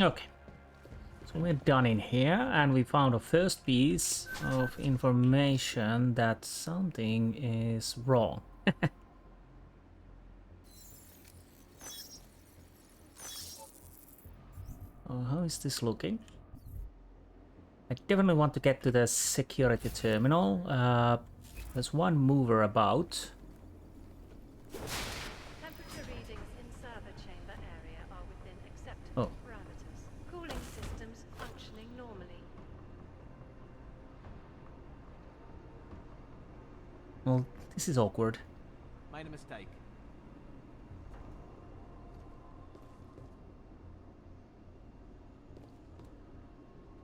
Okay. So we're done in here, and we found a first piece of information that something is wrong. Oh, how is this looking? I definitely want to get to the security terminal. There's one mover about. Temperature readings in server chamber area are within acceptable parameters. Cooling systems functioning normally. Well, this is awkward. Made a mistake.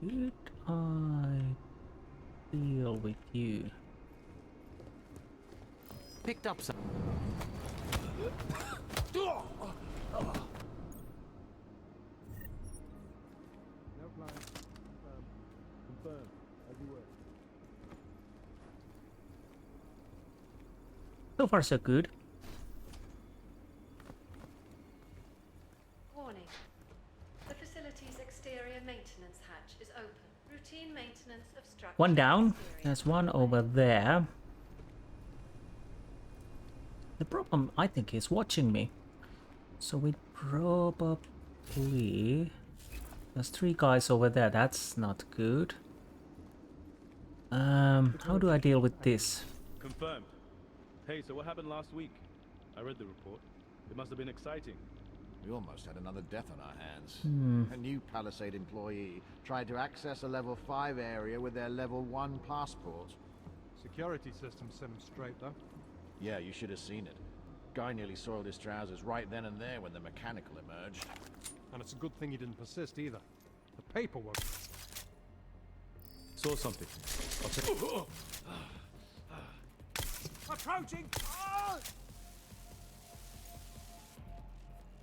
Could I deal with you? Picked up some. No plan. Confirmed. As you were. So far, so good. Warning. The facility's exterior maintenance hatch is open. Routine maintenance of structure. One down. exterior. There's one over there. The problem, I think, is watching me. So we probably... There's 3 guys over there. That's not good. How do I deal with this? Confirmed. Hey, so what happened last week? I read the report. It must have been exciting. We almost had another death on our hands. Hmm. A new Palisade employee tried to access a level 5 area with their level 1 passport. Security system set him straight, though. Yeah, you should have seen it. Guy nearly soiled his trousers right then and there when the mechanical emerged. And it's a good thing he didn't persist either. The paperwork. Saw something. I'll check. Approaching!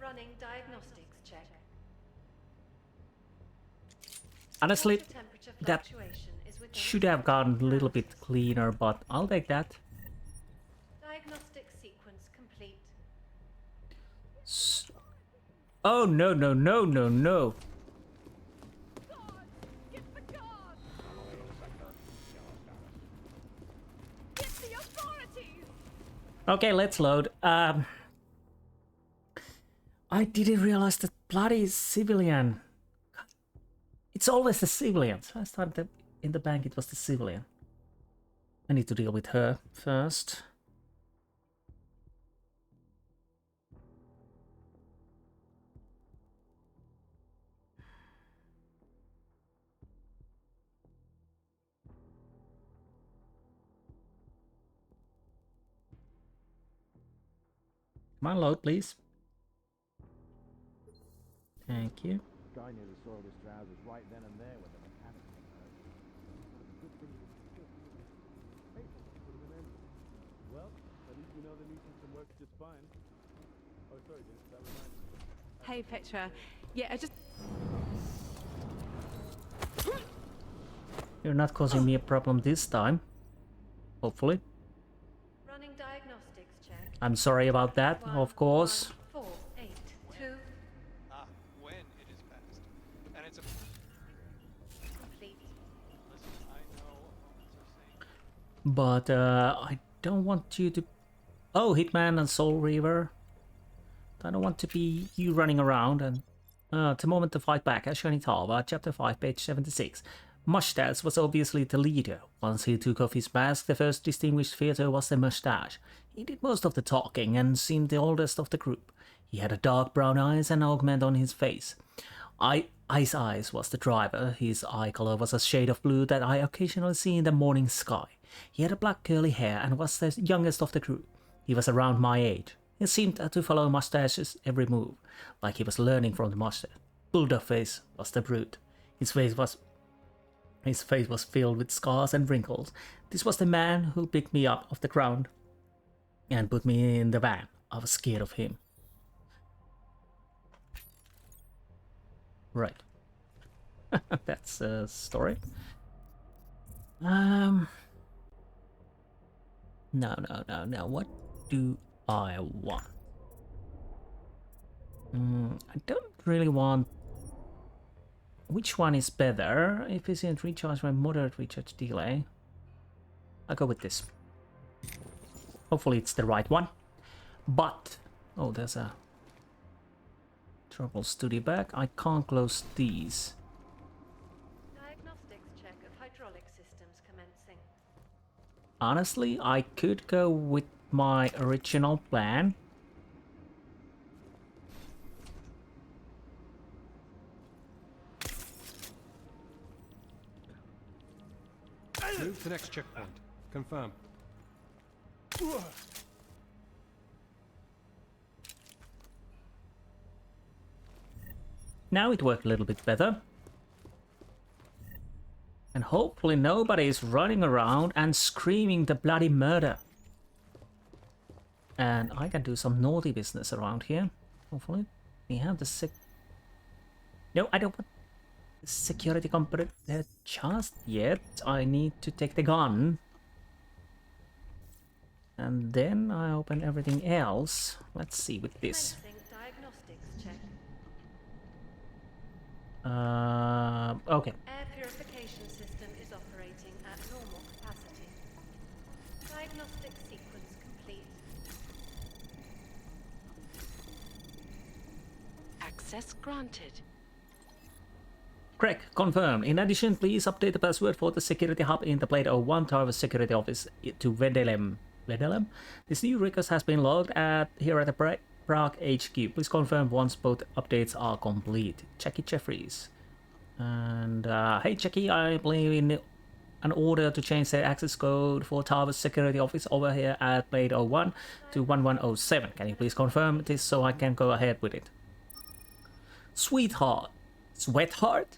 Running diagnostics check. Honestly, Water temperature that fluctuation is within should have gotten a little bit cleaner, but I'll take that. Diagnostic sequence complete. Oh, no, no, no, no, no. Guard! Get the guard! Get the authorities! Okay, let's load. I didn't realize that bloody civilian. It's always the civilian. Last time in the bank it was the civilian. I need to deal with her first. Come on, load, please. Thank you. Guy nearly soiled his trousers right then and there when the mechanical emerged. Well, at least we know the new system works just fine. Oh, sorry, Dennis, that reminds me. Hey, Petra. Yeah, I just... You're not causing me a problem this time. Hopefully. Running diagnostics check. I'm sorry about that, of course. 482 When it is passed. And it's a... complete. Listen, I know opponents are saying... But I don't want you to... Oh, Hitman and Soul Reaver. I don't want to be you running around and... the moment to fight back, as shown in Talva, chapter 5, page 76. Mustache was obviously the leader. Once he took off his mask, the first distinguished feature was the mustache. He did most of the talking and seemed the oldest of the group. He had a dark brown eyes and augment on his face. Ice Eyes was the driver. His eye color was a shade of blue that I occasionally see in the morning sky. He had a black curly hair and was the youngest of the group. He was around my age. He seemed to follow Mustache's every move, like he was learning from the mustache. Bulldog Face was the brute. His face was filled with scars and wrinkles. This was the man who picked me up off the ground and put me in the van. I was scared of him. Right. That's a story. No. What do I want? I don't really want which one is better? Efficient recharge by moderate recharge delay. I'll go with this. Hopefully it's the right one. But, oh, there's a trouble study bag. I can't close these. Diagnostics check of hydraulic systems commencing. Honestly, I could go with my original plan. Move to next checkpoint. Confirm. Now it worked a little bit better. And hopefully nobody is running around and screaming the bloody murder. And I can do some naughty business around here. Hopefully. We have the No, I don't want the security component there just yet. I need to take the gun. And then I open everything else. Let's see with this. Commencing diagnostics check. Okay. Air purification system is operating at normal capacity. Diagnostic sequence complete. Access granted. Craig, confirmed. In addition, please update the password for the security hub in the Blade 01 Tower Security Office to Vedelem. Vedelem? This new request has been logged here at the Prague HQ. Please confirm once both updates are complete. Jackie Jeffries. And hey Jackie, I believe in an order to change the access code for Tower Security Office over here at Blade 01 to 1107. Can you please confirm this so I can go ahead with it? Sweetheart. Sweatheart?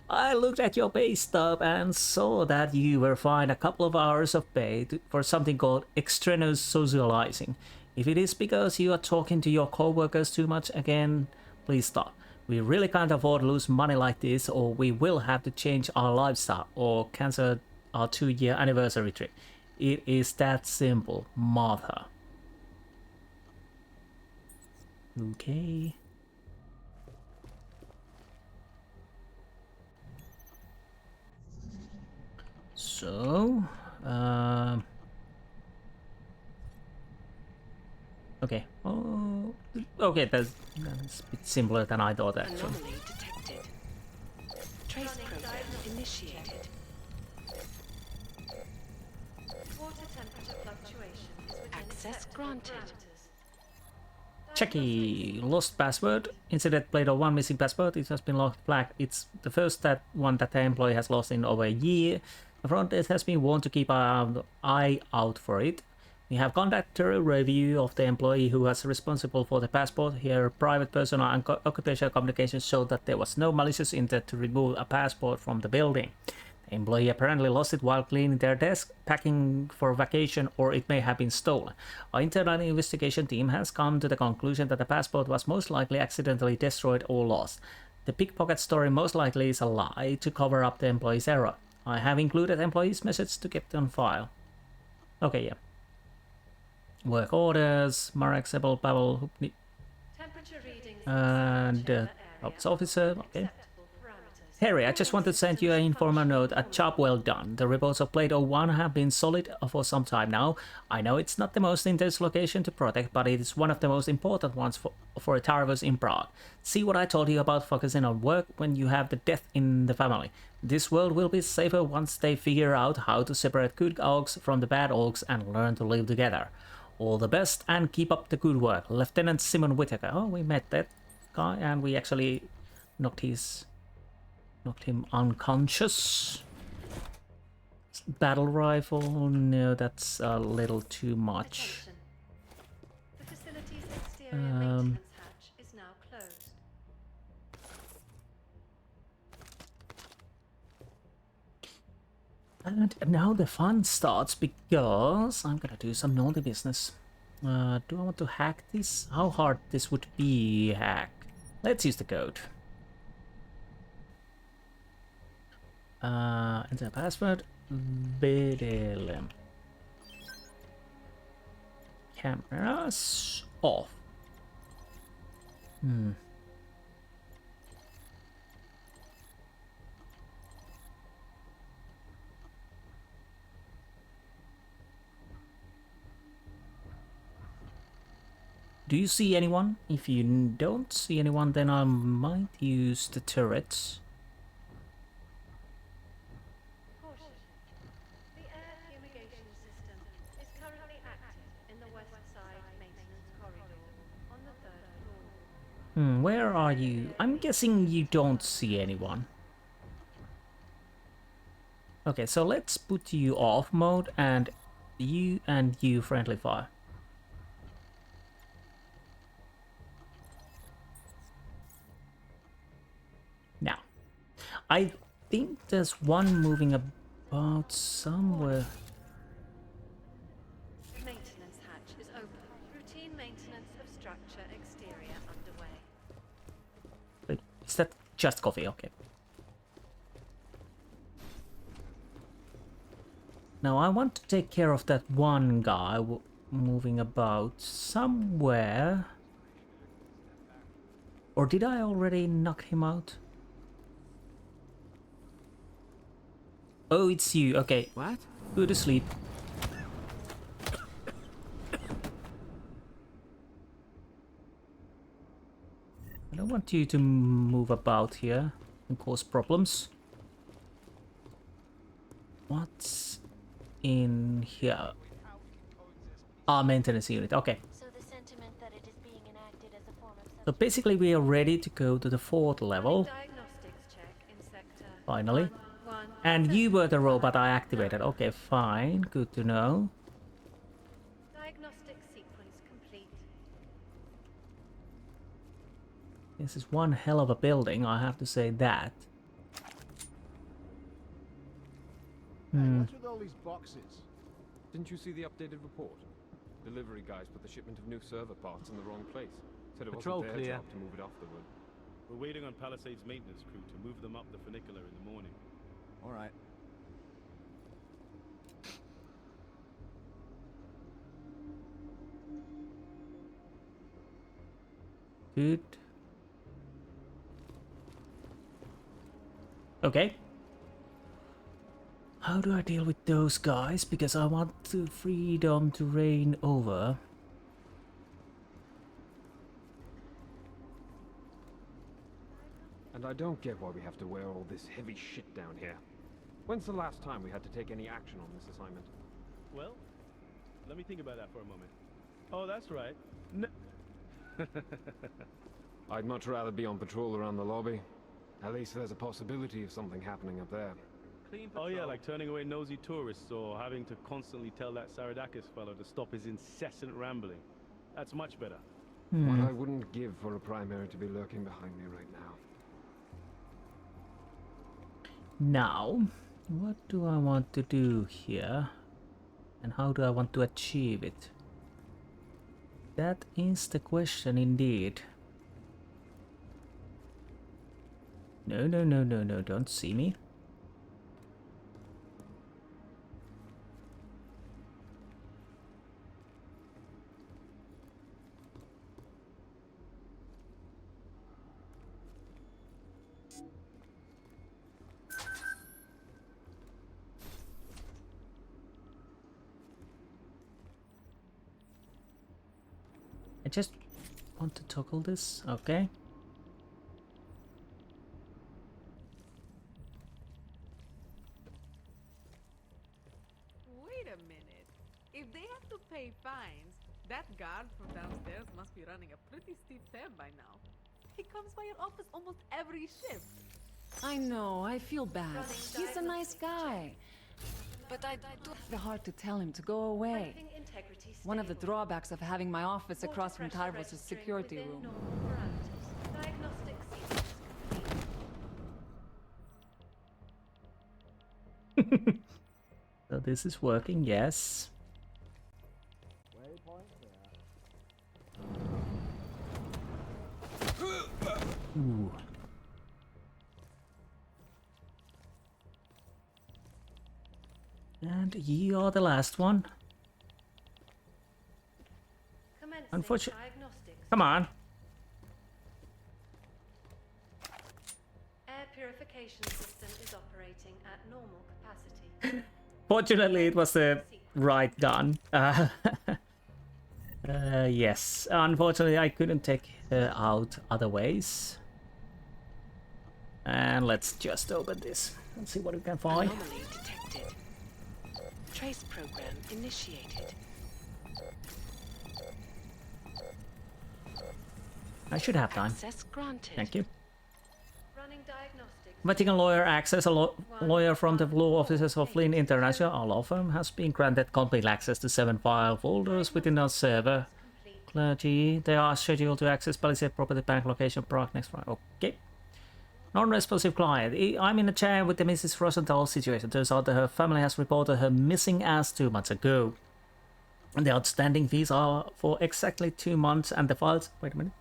I looked at your pay stub and saw that you were fined a couple of hours of pay for something called extraneous socializing. If it is because you are talking to your co-workers too much again, please stop. We really can't afford to lose money like this, or we will have to change our lifestyle or cancel our 2-year anniversary trip. It is that simple, Martha. Okay. So, okay. Oh, okay. That's a bit simpler than I thought, actually. Anomaly detected. Trace program initiated. Water temperature fluctuation is within Access acceptable granted. parameters. Checky, lost password. Incident Blade 01 missing password. It has been logged flagged. It's the first one that the employee has lost in over a year. The front desk has been warned to keep an eye out for it. We have conducted a review of the employee who was responsible for the passport. Here, private personal and occupational communications showed that there was no malicious intent to remove a passport from the building. The employee apparently lost it while cleaning their desk, packing for vacation, or it may have been stolen. Our internal investigation team has come to the conclusion that the passport was most likely accidentally destroyed or lost. The pickpocket story most likely is a lie to cover up the employee's error. I have included employee's message to keep on file. Okay, yeah. Work orders, Marek Sebel Pavel Temperature readings and chamber Ops area officer, are within okay. acceptable parameters. Harry, I just wanted to send you an informer note. A job well done. The reports of Blade 01 have been solid for some time now. I know it's not the most intense location to protect, but it is one of the most important ones for a Tarvus in Prague. See what I told you about focusing on work when you have the death in the family. This world will be safer once they figure out how to separate good orcs from the bad orcs and learn to live together. All the best and keep up the good work. Lieutenant Simon Whittaker. Oh, we met that guy and we actually knocked him unconscious. Battle rifle, no, that's a little too much. Attention. The facility's exterior maintenance hatch is now closed. And now the fun starts because I'm gonna do some naughty business. Do I want to hack this? How hard this would be hack? Let's use the code. Enter password. BDLM. Cameras off. Do you see anyone? If you don't see anyone, then I might use the turrets. Caution. The air fumigation system is currently active in the west side maintenance corridor on the 3rd floor. Where are you? I'm guessing you don't see anyone. Okay, so let's put you off mode and you friendly fire. Now, I think there's one moving about somewhere. Maintenance hatch is open. Routine maintenance of structure exterior underway. Wait, is that just coffee? Okay. Now I want to take care of that one guy moving about somewhere. Or did I already knock him out? Oh, it's you. Okay. What? Go to sleep. I don't want you to move about here and cause problems. What's in here? Ah, maintenance unit. Okay. So the sentiment that it is being enacted as a form of So basically we are ready to go to the 4th level. Diagnostics check in sector Finally. 1. And you were the robot I activated. Okay, fine. Good to know. Diagnostic sequence complete. This is one hell of a building, I have to say that. Hey, what's with all these boxes? Didn't you see the updated report? Delivery guys put the shipment of new server parts in the wrong place. Said it Patrol wasn't their clear. job to move it off the wood. We're waiting on Palisades maintenance crew to move them up the funicular in the morning. All right. Good. Okay. How do I deal with those guys? Because I want the freedom to reign over. And I don't get why we have to wear all this heavy shit down here. When's the last time we had to take any action on this assignment? Well, let me think about that for a moment. Oh, that's right. I'd much rather be on patrol around the lobby. At least there's a possibility of something happening up there. Clean Oh patrol. yeah, like turning away nosy tourists or having to constantly tell that Saradakis fellow to stop his incessant rambling. That's much better. What I wouldn't give for a primary to be lurking behind me right now. Now, what do I want to do here? And how do I want to achieve it? That is the question indeed. No, no, no, no, no, don't see me. I just want to toggle this, okay? Wait a minute. If they have to pay fines, that guard from downstairs must be running a pretty steep tab by now. He comes by your office almost every shift. I know, I feel bad. He's a nice guy. But I do have the heart to tell him to go away. Piping integrity One of the stable. drawbacks of having my office Water across from pressure Tarvos' registering security within room. normal parameters. Diagnostic sequence complete. So this is working, yes. Waypoint there. Ooh. And you are the last one. Commencing Unfortunate- diagnostics. Come on. Air purification system is operating at normal capacity. Fortunately, it was the right gun. Yes, unfortunately I couldn't take her out other ways. And let's just open this and see what we can find. Anomaly detected. Trace program initiated. I should have time. Access granted. Thank you. Running diagnostics. Vatican lawyer access, a lawyer from the law offices of Flynn International, our law firm, has been granted complete access to 7 file folders within our server. Clergy, they are scheduled to access Palisade Property Bank location Prague next Friday. Okay. Non-responsive client. I'm in a chair with the Mrs. Rosenthal situation. Turns out that her family has reported her missing as 2 months ago. And the outstanding fees are for exactly 2 months and the files... Wait a minute.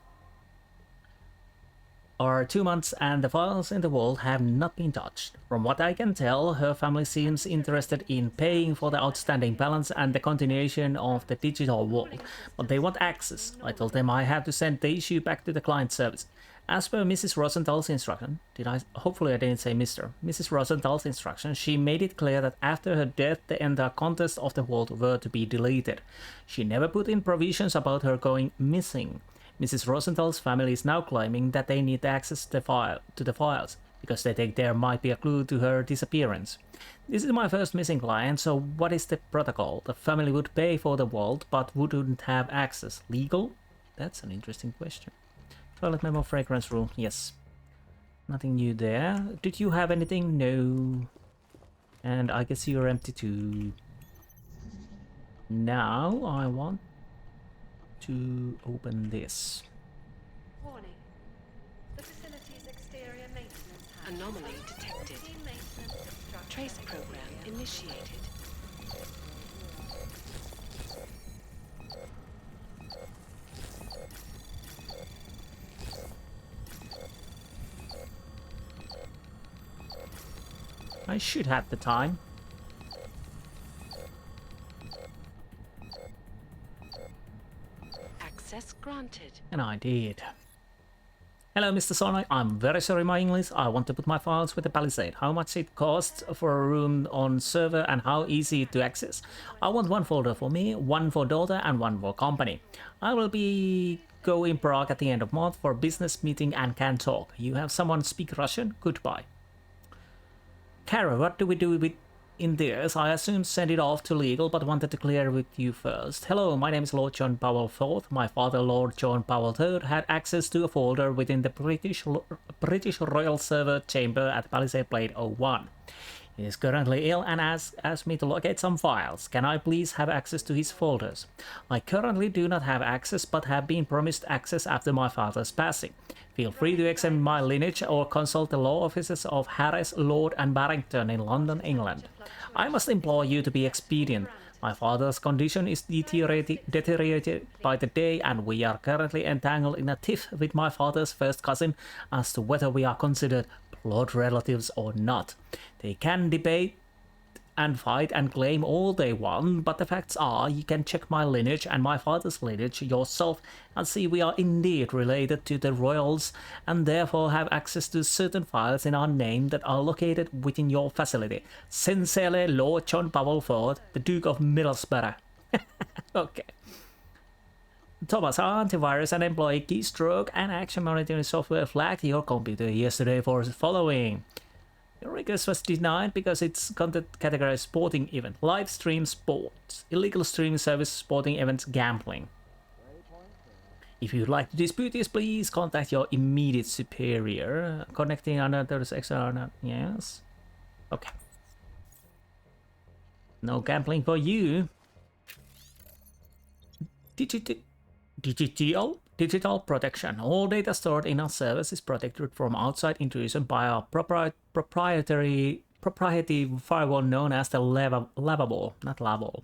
Are 2 months and the files in the vault have not been touched. From what I can tell, her family seems interested in paying for the outstanding balance and the continuation of the digital vault, but they want access. I told them I have to send the issue back to the client service. As per Mrs. Rosenthal's instruction, hopefully I didn't say Mr. Mrs. Rosenthal's instruction, she made it clear that after her death the entire contents of the vault were to be deleted. She never put in provisions about her going missing. Mrs. Rosenthal's family is now claiming that they need access to the files, because they think there might be a clue to her disappearance. This is my first missing client, so what is the protocol? The family would pay for the vault, but wouldn't have access. Legal? That's an interesting question. Toilet memo fragrance room, yes. Nothing new there. Did you have anything? No. And I guess you're empty too. Now I want to open this. Warning. The facility's exterior maintenance has Anomaly detected. routine maintenance of structure Trace program exterior. initiated. I should have the time. Access granted. And I did. Hello, Mr. Sonic. I'm very sorry, my English. I want to put my files with the Palisade. How much it costs for a room on server and how easy to access? I want 1 folder for me, 1 for daughter, and 1 for company. I will be going Prague at the end of month for business meeting and can talk. You have someone speak Russian? Goodbye. Kara, what do we do with in this? I assume send it off to legal, but wanted to clear with you first. Hello, my name is Lord John Powell IV. My father, Lord John Powell III, had access to a folder within the British Royal Server Chamber at Palisade Blade 01. He is currently ill and asked me to locate some files. Can I please have access to his folders? I currently do not have access, but have been promised access after my father's passing. Feel free to examine my lineage or consult the law offices of Harris, Lord and Barrington in London, England. I must implore you to be expedient. My father's condition is deteriorated by the day, and we are currently entangled in a tiff with my father's first cousin as to whether we are considered blood relatives or not. They can debate and fight and claim all they want, but the facts are you can check my lineage and my father's lineage yourself and see we are indeed related to the royals and therefore have access to certain files in our name that are located within your facility. Sincerely, Lord John Powell IV, the Duke of Middlesbrough. Okay. Thomas, our antivirus and employee keystroke and action monitoring software flagged your computer yesterday for following. Your request was denied because it's content categorized sporting event, live stream sports, illegal streaming service, sporting events, gambling. If you'd like to dispute this, please contact your immediate superior. Connecting another extra, yes. Okay. No gambling for you. Digital protection. All data stored in our service is protected from outside intrusion by our proprietary firewall known as the Lavable, not Lavable.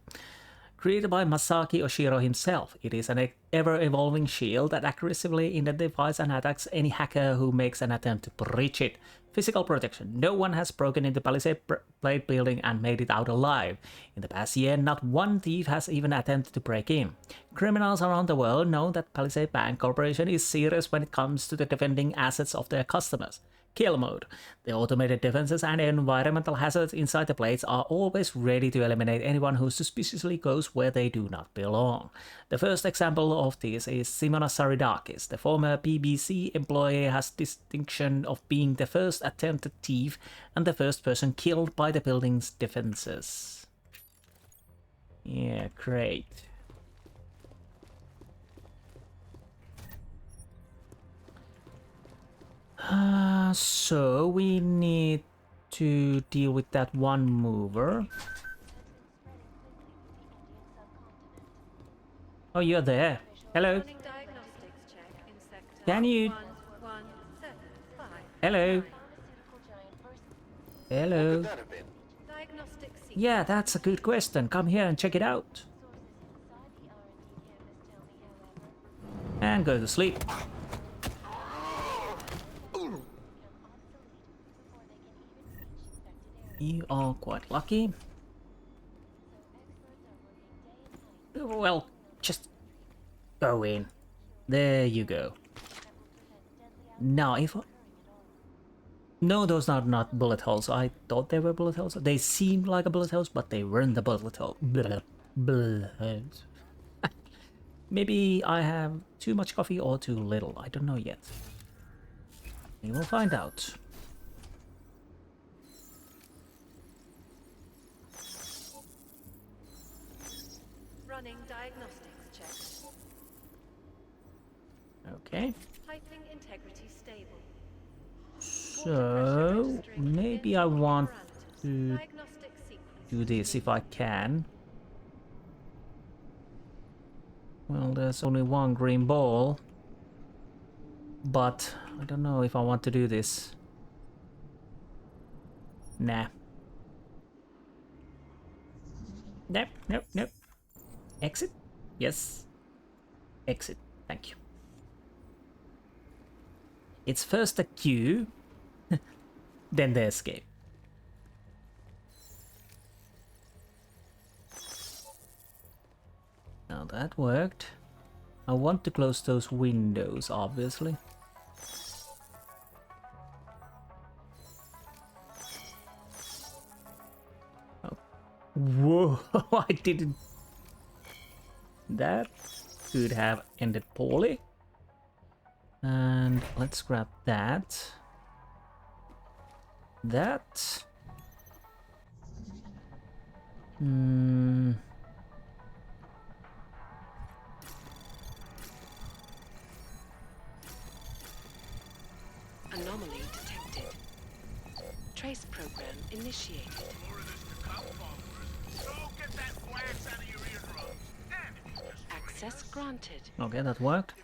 Created by Masaki Oshiro himself, it is an ever-evolving shield that aggressively identifies and attacks any hacker who makes an attempt to breach it. Physical protection. No one has broken into Palisade Blade building and made it out alive. In the past year, not one thief has even attempted to break in. Criminals around the world know that Palisade Bank Corporation is serious when it comes to the defending assets of their customers. Kill mode. The automated defenses and environmental hazards inside the plates are always ready to eliminate anyone who suspiciously goes where they do not belong. The first example of this is Simona Saridakis. The former BBC employee has distinction of being the first attempted thief and the first person killed by the building's defenses. Yeah, great. So we need to deal with that one mover. Oh, you're there. Hello. Running diagnostics check in sector Can you... 1175. Hello. Hello. Diagnostic sequence. Yeah, that's a good question. Come here and check it out. And go to sleep. You are quite lucky. Well, just go in. There you go. Now, if... No, those are not bullet holes. I thought they were bullet holes. They seemed like a bullet holes, but they weren't the bullet hole. Bullet holes. Maybe I have too much coffee or too little. I don't know yet. We will find out. Running diagnostics check. Okay. Piping integrity stable. So maybe I want to Diagnostic sequence. do this if I can. Well, there's only one green ball, but I don't know if I want to do this. Nah. Nope, nope, nope. Exit? Yes. Exit. Thank you. It's first the queue, then the escape. Now that worked. I want to close those windows, obviously. Oh. Whoa, I didn't... That could have ended poorly. And let's grab that. That. Anomaly detected. Trace program initiated. Access granted. Okay, that worked.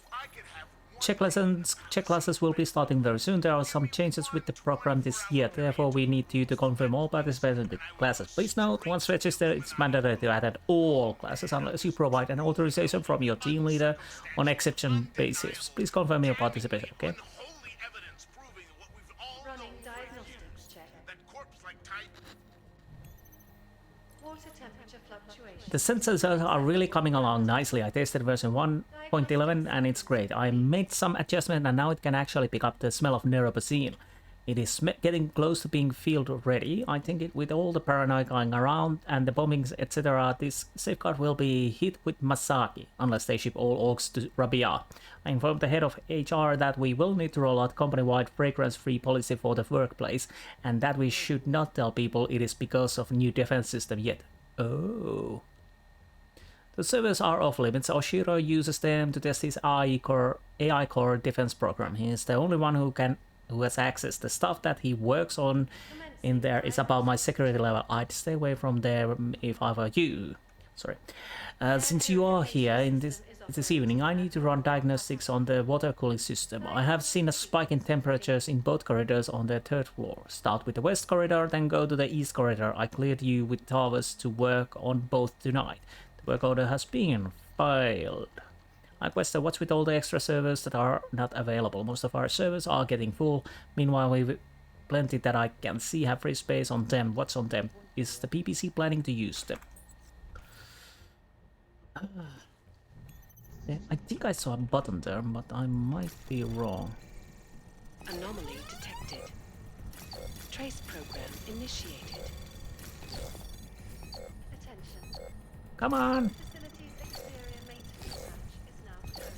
Check classes will be starting very soon. There are some changes with the program this year, therefore we need you to confirm all participants in the classes. Please note, once registered, it's mandatory to attend all classes unless you provide an authorization from your team leader on exception basis. Please confirm your participation, okay? Running diagnostics check. Water temperature fluctuation. The sensors are really coming along nicely. I tested version 1.11 and it's great. I made some adjustment and now it can actually pick up the smell of neuropozyne. It is getting close to being field ready. I think with all the paranoia going around and the bombings etc, this safeguard will be hit with Masaki unless they ship all orcs to Rabia. I informed the head of HR that we will need to roll out company-wide fragrance-free policy for the workplace and that we should not tell people it is because of new defense system yet. Oh. The servers are off limits. Oshiro uses them to test his AI core defense program. He is the only one who has access. The stuff that he works on in there is above my security level. I'd stay away from there if I were you. Sorry. Since you are here in this evening, I need to run diagnostics on the water cooling system. I have seen a spike in temperatures in both corridors on the 3rd floor. Start with the west corridor, then go to the east corridor. I cleared you with towers to work on both tonight. The work order has been filed. I question what's with all the extra servers that are not available. Most of our servers are getting full. Meanwhile, we've plenty that I can see have free space on them. What's on them? Is the PPC planning to use them? I think I saw a button there, but I might be wrong. Anomaly detected. Trace program initiated. Attention. Come on. Facility's exterior maintenance hatch is now closed.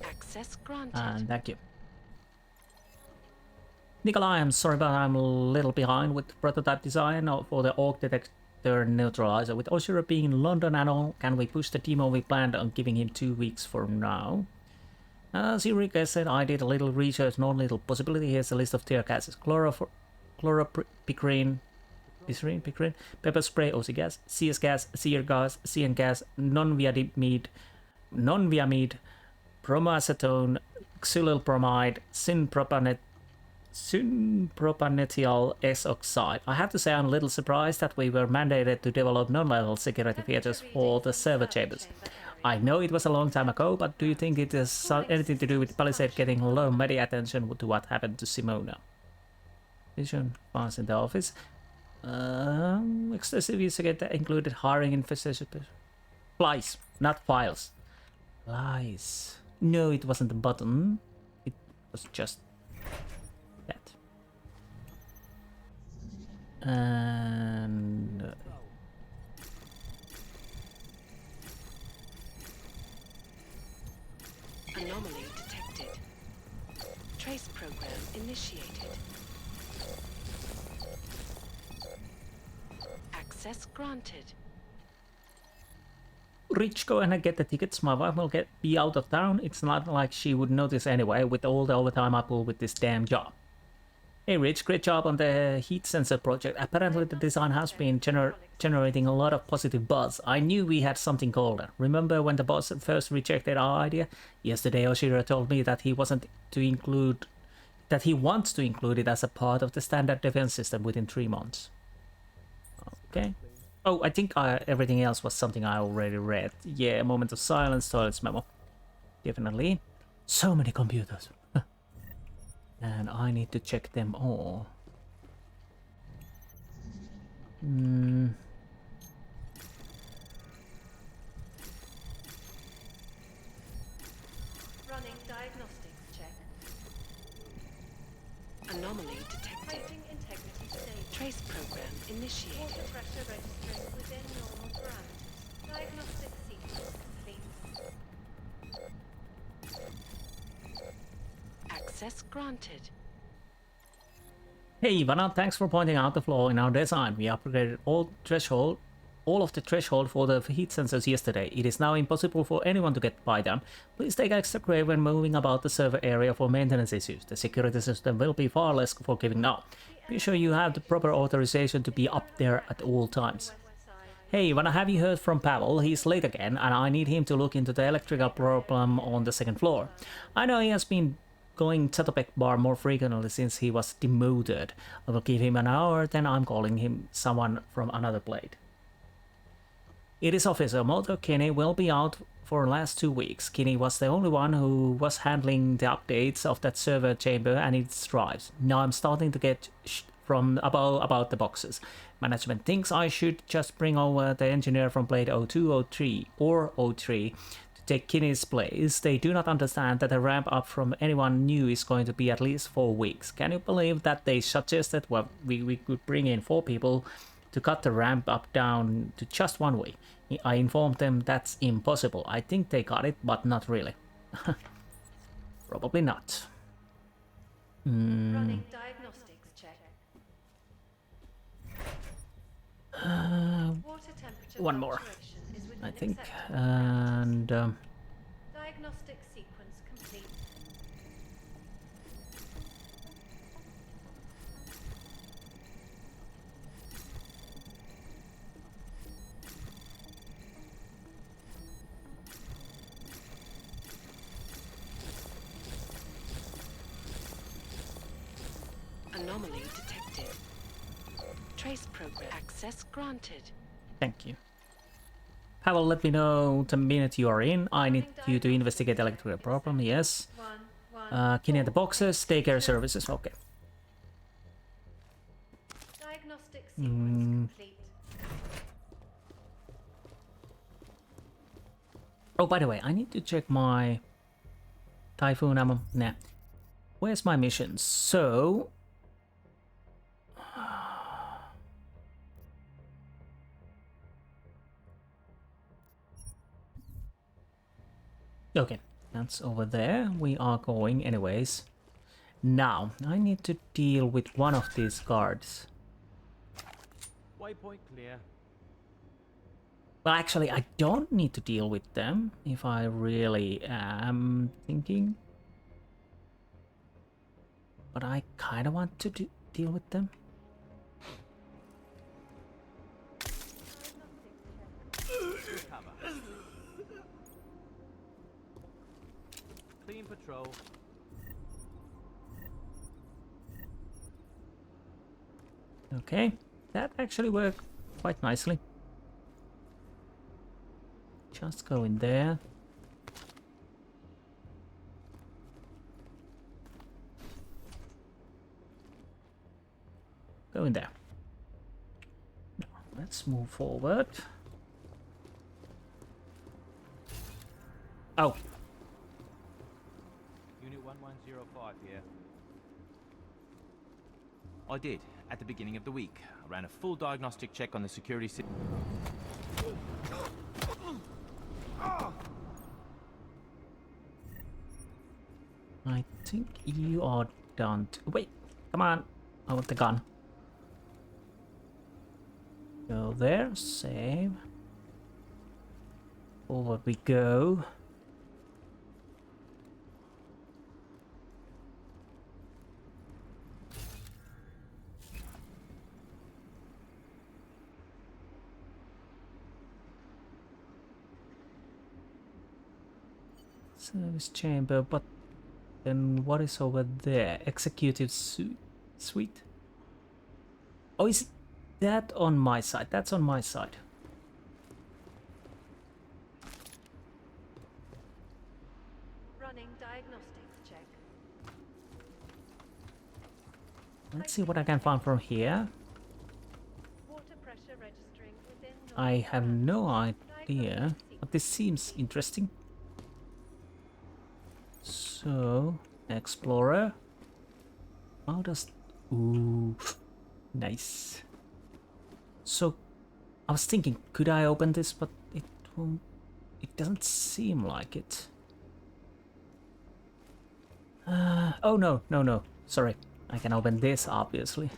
Access granted. And thank you. Nikolai, I'm sorry, but I'm a little behind with the prototype design for the orc detector neutralizer. With Oshiro being in London and all, can we push the demo we planned on giving him 2 weeks from now? As Eureka said, I did a little research, not little possibility. Here's a list of tear gases. Chloropicrine, picrine, pepper spray, OC gas, CS gas, sear gas, CN gas, non-viamide, bromoacetone, xylyl bromide, synpropanethiol S oxide. I have to say I'm a little surprised that we were mandated to develop non-lethal security features for the server chambers. I know it was a long time ago, but do you think it has anything to do with Palisade getting a lot of media attention to what happened to Simona? Vision files in the office. Excessive use that included hiring infestation. Flies, not files. Lies. No, it wasn't the button. It was just that. And anomaly detected. Trace program initiated. Access granted. Rich, go ahead and get the tickets. My wife will be out of town. It's not like she would notice anyway with all the overtime I pull with this damn job. Hey Rich, great job on the heat sensor project. Apparently the design has been generating a lot of positive buzz. I knew we had something colder. Remember when the boss first rejected our idea? Yesterday Oshiro told me that he wants to include it as a part of the standard defense system within 3 months. Okay. Oh, I think everything else was something I already read. Yeah, moment of silence, toilets memo. Definitely. So many computers. And I need to check them all. Running diagnostics check. Anomaly detected. Piping integrity stable. Trace program initiated. Water pressure registering within normal parameters. Diagnostic sequence complete. Access granted. Hey Ivana, thanks for pointing out the flaw in our design. We upgraded all of the threshold for the heat sensors yesterday. It is now impossible for anyone to get by them. Please take extra care when moving about the server area for maintenance issues. The security system will be far less forgiving now. Be sure you have the proper authorization to be up there at all times. Hey, Ivana, have you heard from Pavel? He's late again and I need him to look into the electrical problem on the 2nd floor. I know he has been going Chatopek bar more frequently since he was demoted. I will give him an hour, then I'm calling him someone from another blade. It is Officer Moto. Kenny will be out for the last 2 weeks. Kenny was the only one who was handling the updates of that server chamber and its drives. Now I'm starting to get from about the boxes. Management thinks I should just bring over the engineer from Blade 02, 03 or 03 to take Kenny's place. They do not understand that the ramp up from anyone new is going to be at least 4 weeks. Can you believe that they suggested we could bring in 4 people to cut the ramp up down to just 1 week? I informed them that's impossible. I think they got it, but not really. Probably not. Running diagnostics check. Water temperature One more, fluctuation is within I think, acceptable and diagnostic sequence complete. Anomaly detected. Trace program access granted. thank you. Pavel, let me know the minute you are in. I need you to investigate the electrical problem, yes. Kenny at the boxes, daycare services, okay. Diagnostic sequence complete. Oh, by the way, I need to check my Typhoon ammo. Nah. Where's my mission? So, Okay, that's over there. We are going anyways. Now, I need to deal with one of these guards. Waypoint clear. Well, actually, I don't need to deal with them if I really am thinking. But I kind of want to deal with them. Cover. Clean patrol. Okay, that actually worked quite nicely. Just go in there. Go in there. Now, let's move forward. Oh. Unit 1105 here. I did, at the beginning of the week. I ran a full diagnostic check on the security system. I think you are done. Wait, come on. I want the gun. Go there, save. Forward we go. Service chamber, but then what is over there? Executive suite? Oh, is that on my side? That's on my side. Running diagnostics check. Let's see what I can find from here. Water pressure registering within I have no idea, but this seems interesting. So, Explorer. How does... Ooh, nice. So, I was thinking, could I open this, but it won't... It doesn't seem like it. Oh no, no, no. Sorry. I can open this, obviously.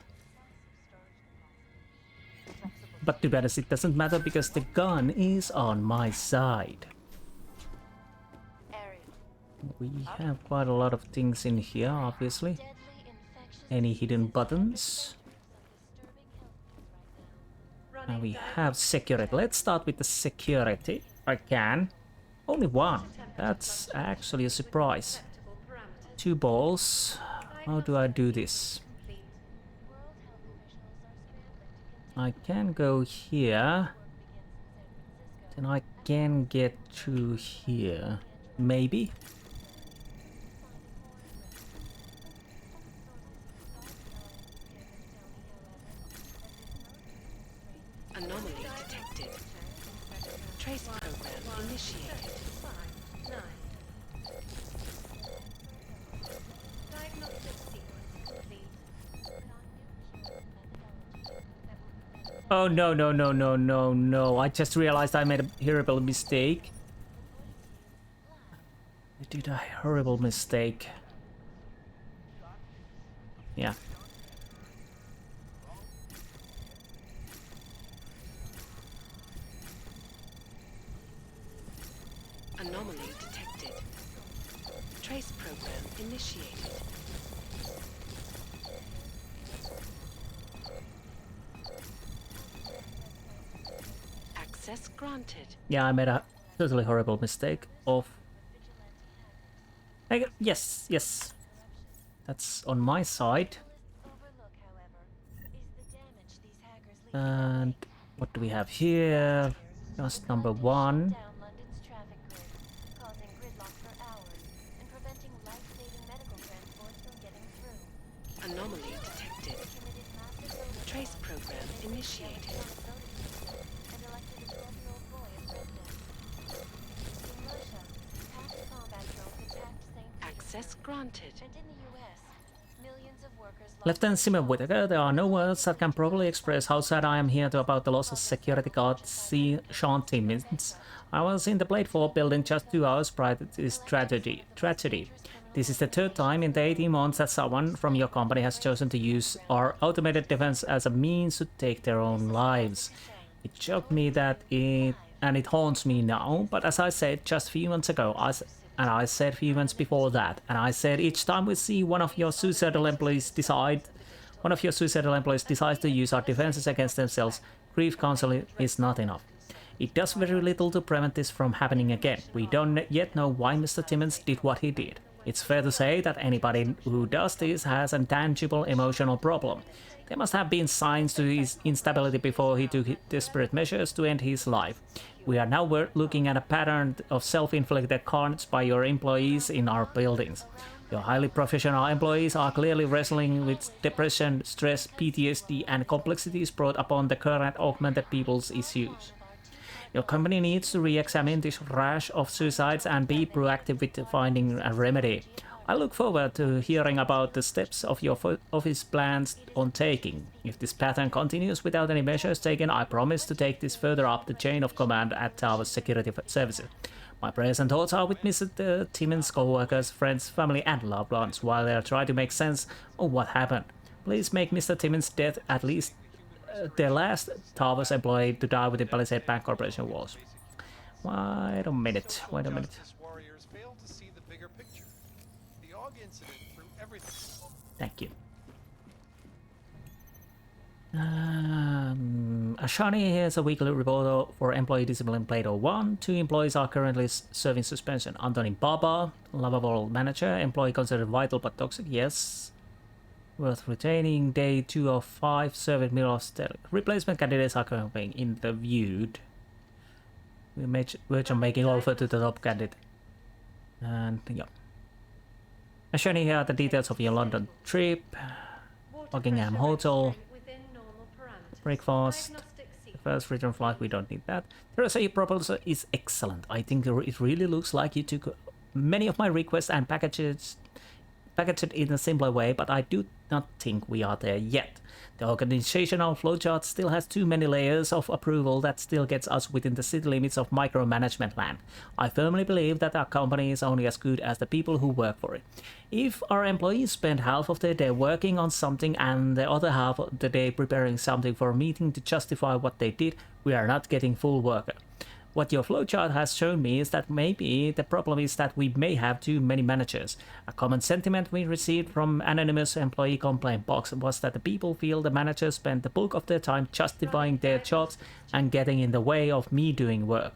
But to be honest, it doesn't matter because the gun is on my side. We have quite a lot of things in here, obviously. Any hidden buttons? And we have security. Let's start with the security. I can. Only one. That's actually a surprise. 2 balls. How do I do this? I can go here. Then I can get to here. Maybe. Anomaly detected. Trace program initiated. Diagnostic sequence complete. Oh no, no, no, no, no, no. I just realized I made a horrible mistake. I did a horrible mistake. Yeah. Anomaly detected. Trace program initiated. Access granted. Yeah, I made a totally horrible mistake of... Yes, yes. That's on my side. And what do we have here? Just number 1. Anomaly detected. Trace program initiated. Access granted. And in the US, Millions of workers lost Lieutenant Simon Whittaker, there are no words that can properly express how sad I am here about the loss of security guard Sean Timmins. I was in the Blade 4 building just 2 hours prior to this tragedy. This is the 3rd time in the 18 months that someone from your company has chosen to use our automated defense as a means to take their own lives. It shocked me and it haunts me now, but as I said just a few months ago, and I said a few months before that, and I said each time we see one of your suicidal employees decides to use our defenses against themselves, grief counseling is not enough. It does very little to prevent this from happening again. We don't yet know why Mr. Timmins did what he did. It's fair to say that anybody who does this has a tangible emotional problem. There must have been signs to his instability before he took desperate measures to end his life. We are now looking at a pattern of self-inflicted carnage by your employees in our buildings. Your highly professional employees are clearly wrestling with depression, stress, PTSD, and complexities brought upon the current augmented people's issues. Your company needs to re-examine this rash of suicides and be proactive with finding a remedy. I look forward to hearing about the steps of your office plans on taking. If this pattern continues without any measures taken, I promise to take this further up the chain of command at our security services. My prayers and thoughts are with Mr. Timmins' co-workers, friends, family, and loved ones while they try to make sense of what happened. Please make Mr. Timmins' death at least their last Tavos employee to die within Palisade Bank Corporation walls. Wait a minute. Warriors fail to see the bigger picture. The AUG incident threw everything. Thank you. Ashani here's a weekly report for employee discipline Blade 01. 2 employees are currently serving suspension. Anthony Baba, lovable manager, employee considered vital but toxic, yes. Worth retaining, day 2 of 5, serving middle of steady. Replacement candidates are currently being interviewed. We verge on making offer to the top candidate. And yeah. Ashani, here are the details of your London trip. Buckingham Hotel. Breakfast. The first return flight, we don't need that. Teresa, your proposal is excellent. I think it really looks like you took many of my requests and packaged it in a simpler way, but I do not think we are there yet. The organizational flowchart still has too many layers of approval that still gets us within the city limits of micromanagement land. I firmly believe that our company is only as good as the people who work for it. If our employees spend half of their day working on something and the other half of the day preparing something for a meeting to justify what they did, we are not getting full worker. What your flowchart has shown me is that maybe the problem is that we may have too many managers. A common sentiment we received from anonymous employee complaint box was that the people feel the managers spend the bulk of their time justifying their jobs and getting in the way of me doing work.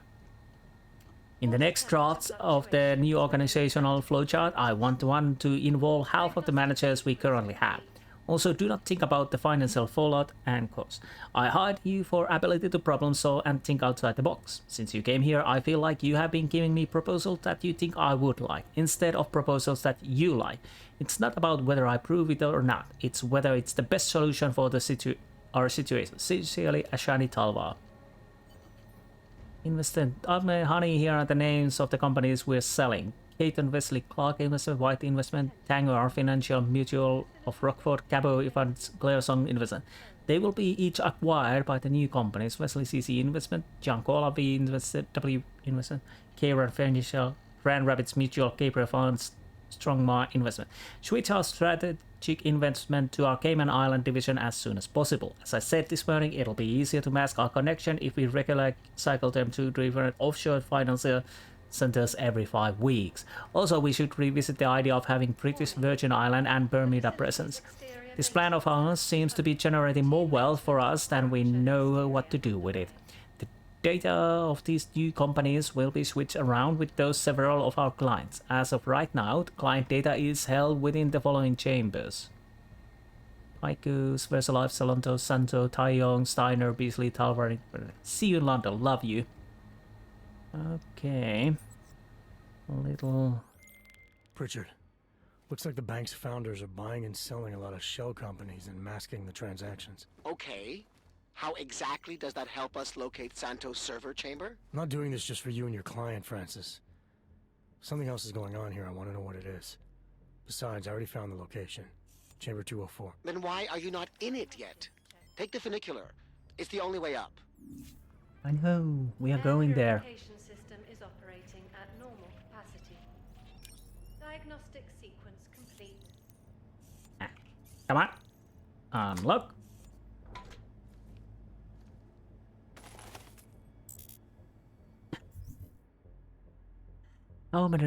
In the next drafts of the new organizational flowchart, I want one to involve half of the managers we currently have. Also, do not think about the financial fallout and costs. I hired you for ability to problem solve and think outside the box. Since you came here, I feel like you have been giving me proposals that you think I would like, instead of proposals that you like. It's not about whether I approve it or not, it's whether it's the best solution for the our situation. Sincerely, Ashani Talva. Honey, here are the names of the companies we're selling. Caton Wesley Clark Investment, White Investment, Tango Financial, Mutual of Rockford, Cabo Evans, Claresong Investment. They will be each acquired by the new companies: Wesley CC Investment, Giancola V Investment, W Investment, Karen Financial, Grand Rapids Mutual, Gabriel Funds, Strongmar Investment. Switch our strategic investment to our Cayman Island division as soon as possible. As I said this morning, it'll be easier to mask our connection if we regularly cycle them to different offshore financial centers every 5 weeks. Also, we should revisit the idea of having British Virgin Island and Bermuda presence. This plan of ours seems to be generating more wealth for us than we know what to do with it. The data of these new companies will be switched around with those several of our clients. As of right now, the client data is held within the following chambers: Paikus, Versalife, Salonto, Santo, Taeyong, Steiner, Beasley, Talvar. See you in London. Love you. Okay. A little... Pritchard. Looks like the bank's founders are buying and selling a lot of shell companies and masking the transactions. Okay. How exactly does that help us locate Santo's server chamber? I'm not doing this just for you and your client, Francis. Something else is going on here. I want to know what it is. Besides, I already found the location. Chamber 204. Then why are you not in it yet? Take the funicular. It's the only way up. I know, we are going there. The purification system is operating at normal capacity. Diagnostic sequence complete. Come on. Unlock. Oh, but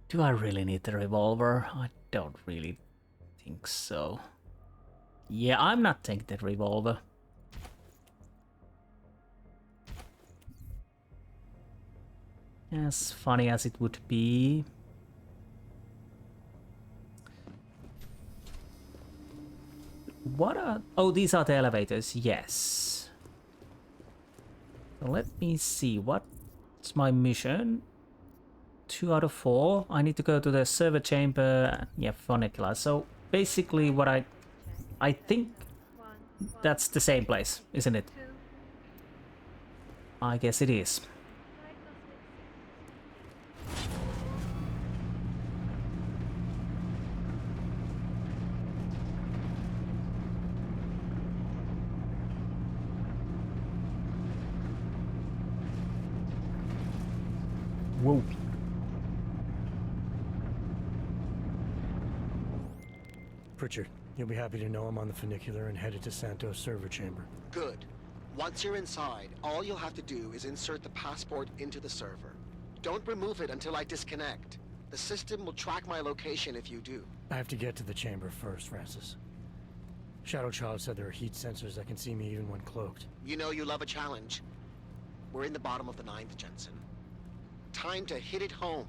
do I really need the revolver? I don't really think so. Yeah, I'm not taking the revolver. As funny as it would be. What are... Oh, these are the elevators, yes. So let me see, what's my mission? 2 out of 4. I need to go to the server chamber, yeah, funicular. So basically what I think that's the same place, isn't it? I guess it is. Whoa. Pritchard, you'll be happy to know I'm on the funicular and headed to Santos server chamber. Good. Once you're inside, all you'll have to do is insert the passport into the server. Don't remove it until I disconnect. The system will track my location if you do. I have to get to the chamber first, Francis. Shadow Child said there are heat sensors that can see me even when cloaked. You know you love a challenge. We're in the bottom of the 9th, Jensen. Time to hit it home.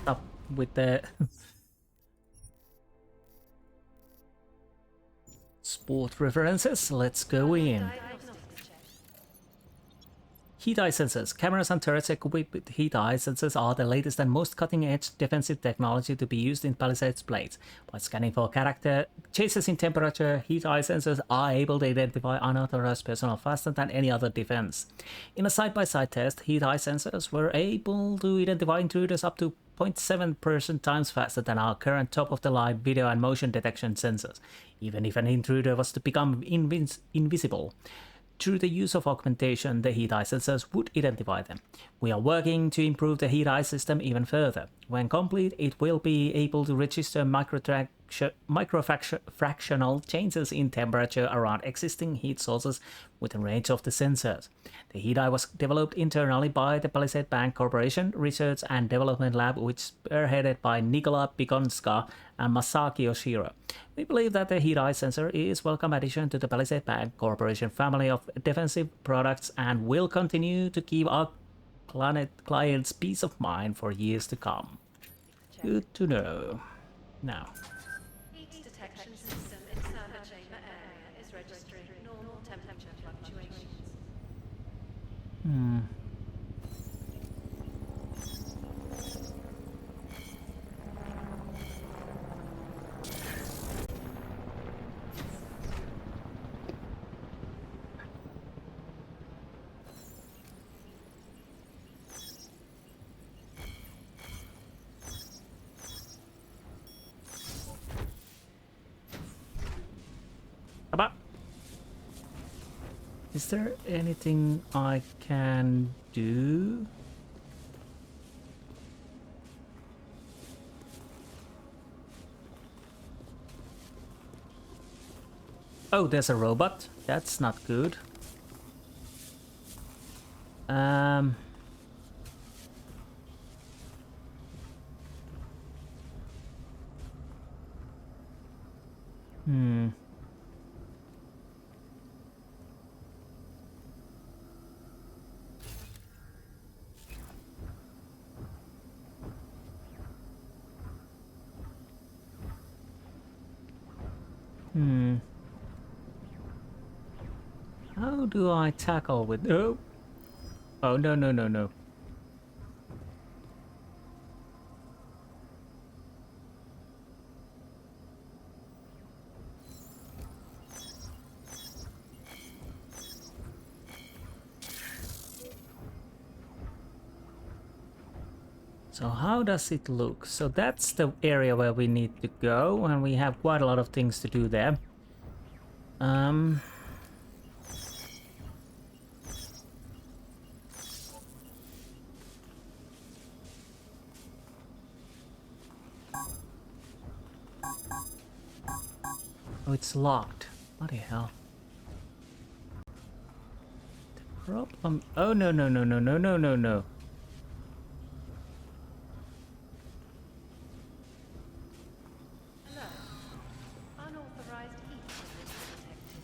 Up with the sport references. Let's go in. Heat eye sensors. Cameras and turrets equipped with heat eye sensors are the latest and most cutting-edge defensive technology to be used in Palisades blades. By scanning for character changes in temperature, heat eye sensors are able to identify unauthorized personnel faster than any other defense. In a side-by-side test, heat eye sensors were able to identify intruders up to 0.7% times faster than our current top-of-the-line video and motion detection sensors, even if an intruder was to become invisible. Through the use of augmentation, the heat eye sensors would identify them. We are working to improve the heat eye system even further. When complete, it will be able to register microfractional changes in temperature around existing heat sources within range of the sensors. The heat eye was developed internally by the Palisade Bank Corporation Research and Development Lab, which is spearheaded by Nikola Pigonska and Masaki Oshiro. We believe that the heat eye sensor is a welcome addition to the Palisade Bank Corporation family of defensive products and will continue to give our clients peace of mind for years to come. Good to know. Now. Heat detection system in server chamber area is registering normal temperature fluctuations. Is there anything I can do? Oh, there's a robot. That's not good. How do I tackle with... Oh! Oh, no, no, no, no. So how does it look? So that's the area where we need to go, and we have quite a lot of things to do there. Oh, it's locked. Bloody hell. The problem... Oh, no, no, no, no, no, no, no, no. Alert. Unauthorized heat detected.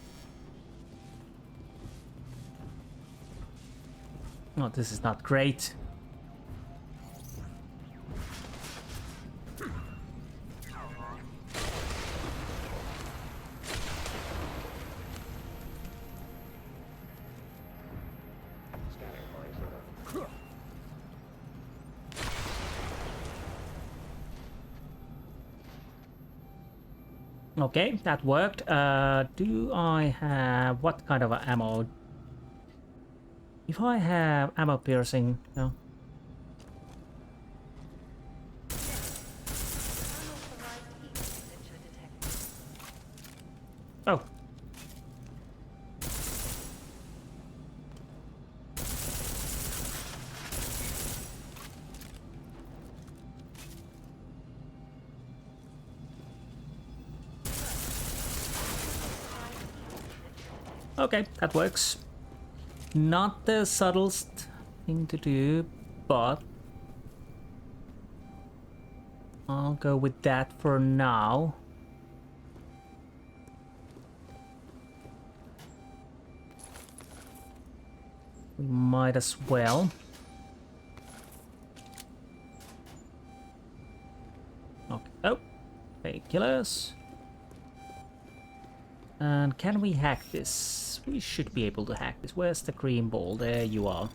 Oh, this is not great. Okay, that worked. Do I have... what kind of ammo? If I have ammo piercing... no. Oh. Okay, that works. Not the subtlest thing to do, but I'll go with that for now. We might as well. Okay. Oh, painkillers. And can we hack this? We should be able to hack this. Where's the green ball? There you are.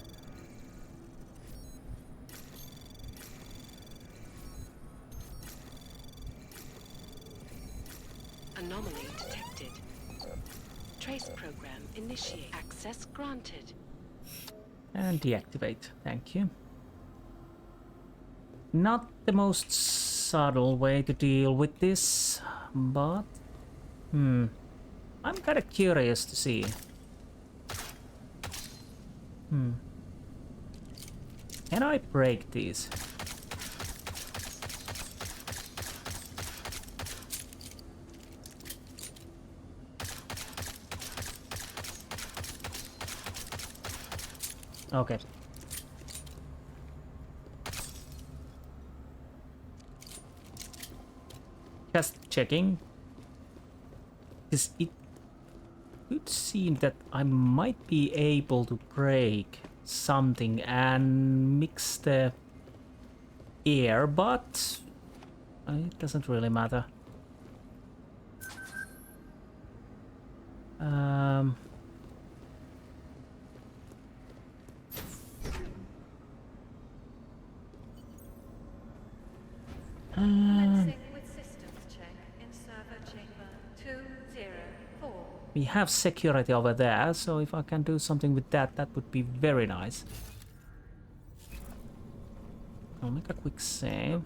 Anomaly detected. Trace program initiate. Access granted. And deactivate. Thank you. Not the most subtle way to deal with this, but... I'm kind of curious to see. Can I break these? Okay. Just checking. Because it could seem that I might be able to break something and mix the air, but it doesn't really matter. We have security over there, so if I can do something with that, that would be very nice. I'll make a quick save.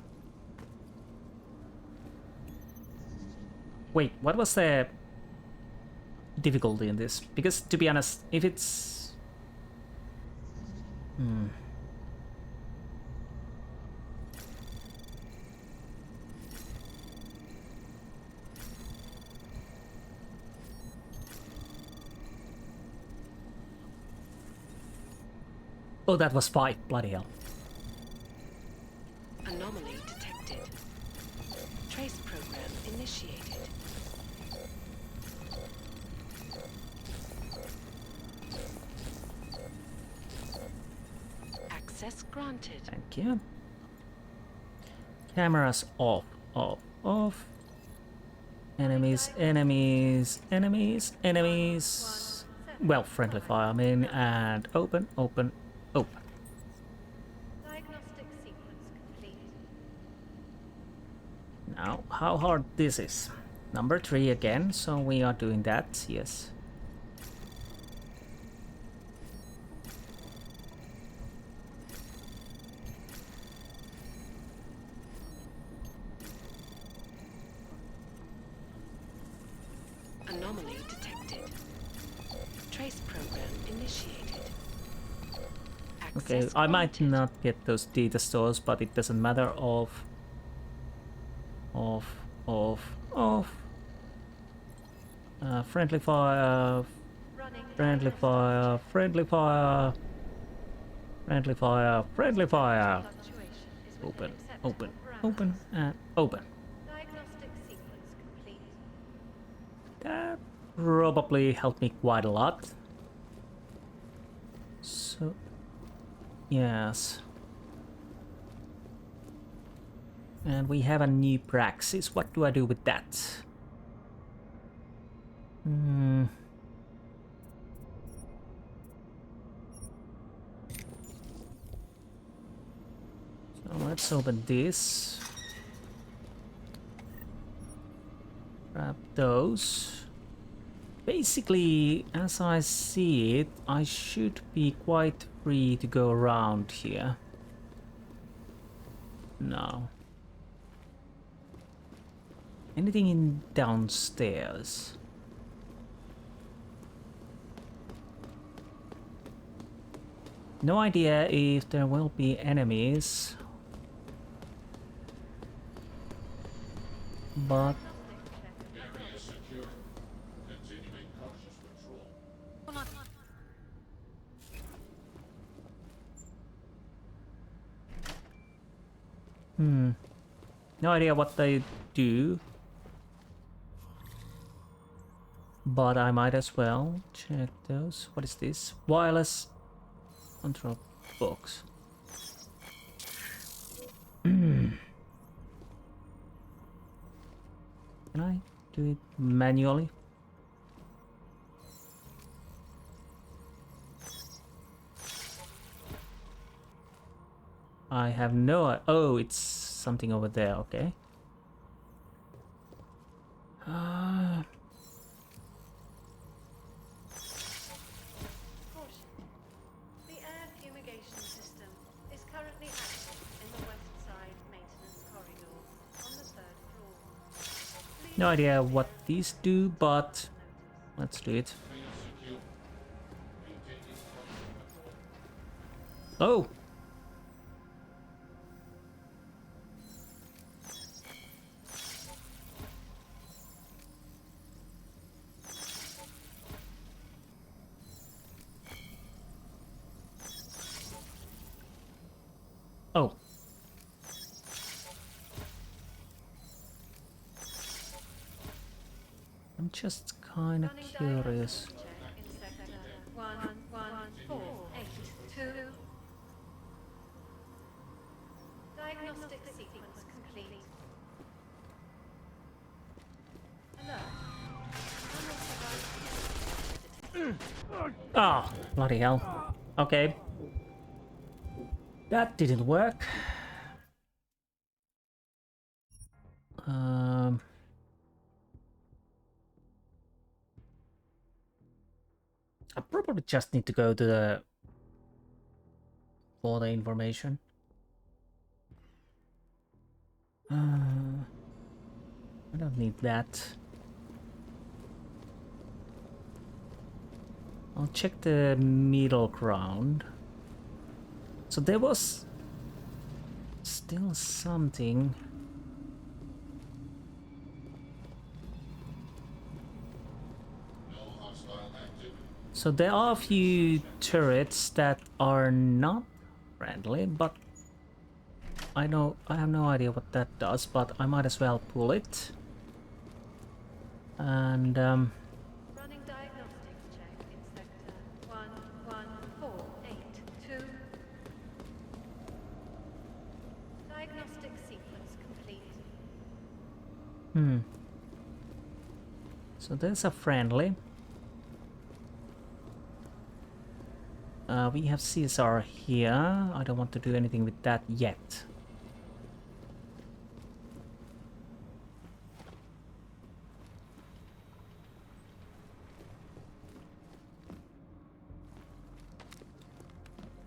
Wait, what was the difficulty in this? Because, to be honest, if it's... Oh, that was 5. Bloody hell. Anomaly detected. Trace program initiated. Access granted. Thank you. Cameras off, off, off. Enemies, enemies, enemies, enemies. Well, friendly fire, I mean, and open, open, open. Diagnostic sequence complete. Now, how hard this is? Number 3 again, so we are doing that, yes. Anomaly detected. Trace program initiated. Okay, Access I might granted. not get those data stores, but it doesn't matter. Friendly fire, friendly fire, friendly fire, friendly fire, friendly fire. Open, open, open, and open. Diagnostic sequence complete. That probably helped me quite a lot. So, yes. And we have a new praxis. What do I do with that? So let's open this. Grab those. Basically, as I see it, I should be quite free to go around here. No. Anything in downstairs? No idea if there will be enemies. But no idea what they do. But I might as well check those. What is this? Wireless control box. Can I do it manually? I have no... Oh, it's something over there, okay. Caution. The air fumigation system is currently active in the west side maintenance corridor on the 3rd floor. Please no idea what these do, but let's do it. Oh! Oh. I'm just kind of curious. check in sector 11482. Diagnostic sequence complete. Alert. Unauthorized. Oh, bloody hell. Okay. That didn't work. I probably just need to go to the... for the information. I don't need that. I'll check the middle ground. So there was still something. So there are a few turrets that are not friendly, but I have no idea what that does, but I might as well pull it. And Running diagnostics check in sector 11482. Diagnostic sequence complete. So there's a friendly. We have Caesar here. I don't want to do anything with that yet.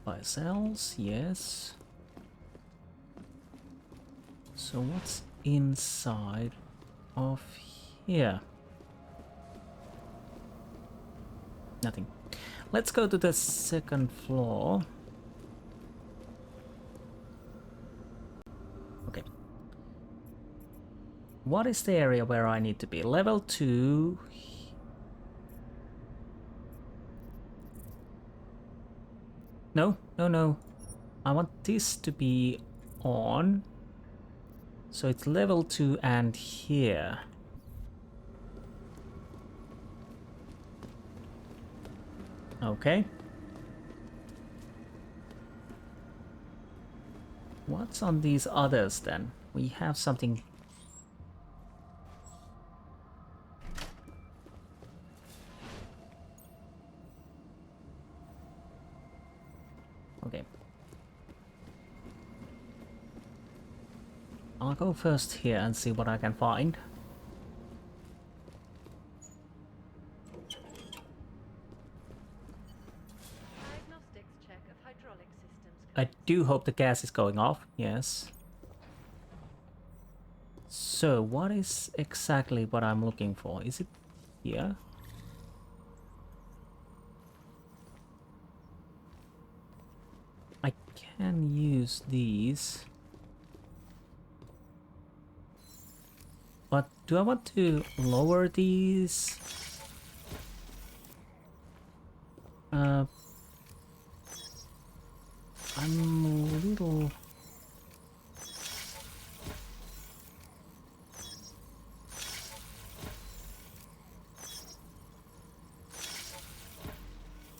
Fire cells, yes. So what's inside of here? Nothing. Let's go to the second floor. Okay. What is the area where I need to be? Level 2. No, no, no. I want this to be on. So it's level 2 and here. Okay. What's on these others then? We have something. Okay. I'll go first here and see what I can find. Diagnostics check of hydraulic systems. I do hope the gas is going off. Yes. So, what is exactly what I'm looking for? Is it here? I can use these. But do I want to lower these? I'm a little...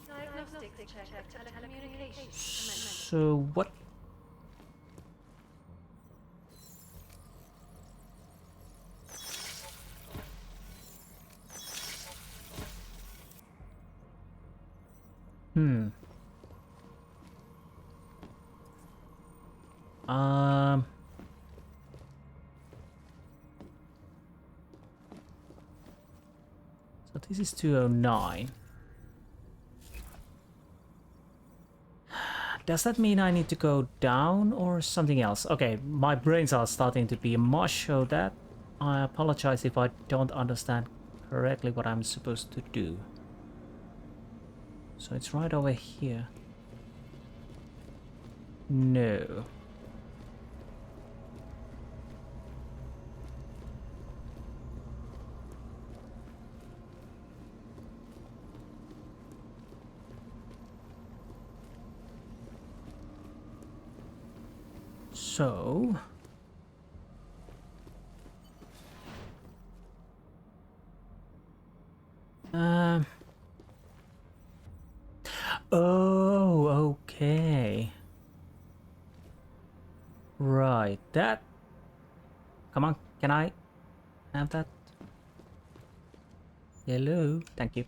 Diagnostics check of telecommunications. So what? So this is 209. Does that mean I need to go down or something else? Okay, my brains are starting to be mush, so that I apologize if I don't understand correctly what I'm supposed to do. So it's right over here. No. So... Oh, okay. Right, that... Come on, can I have that? Hello, thank you.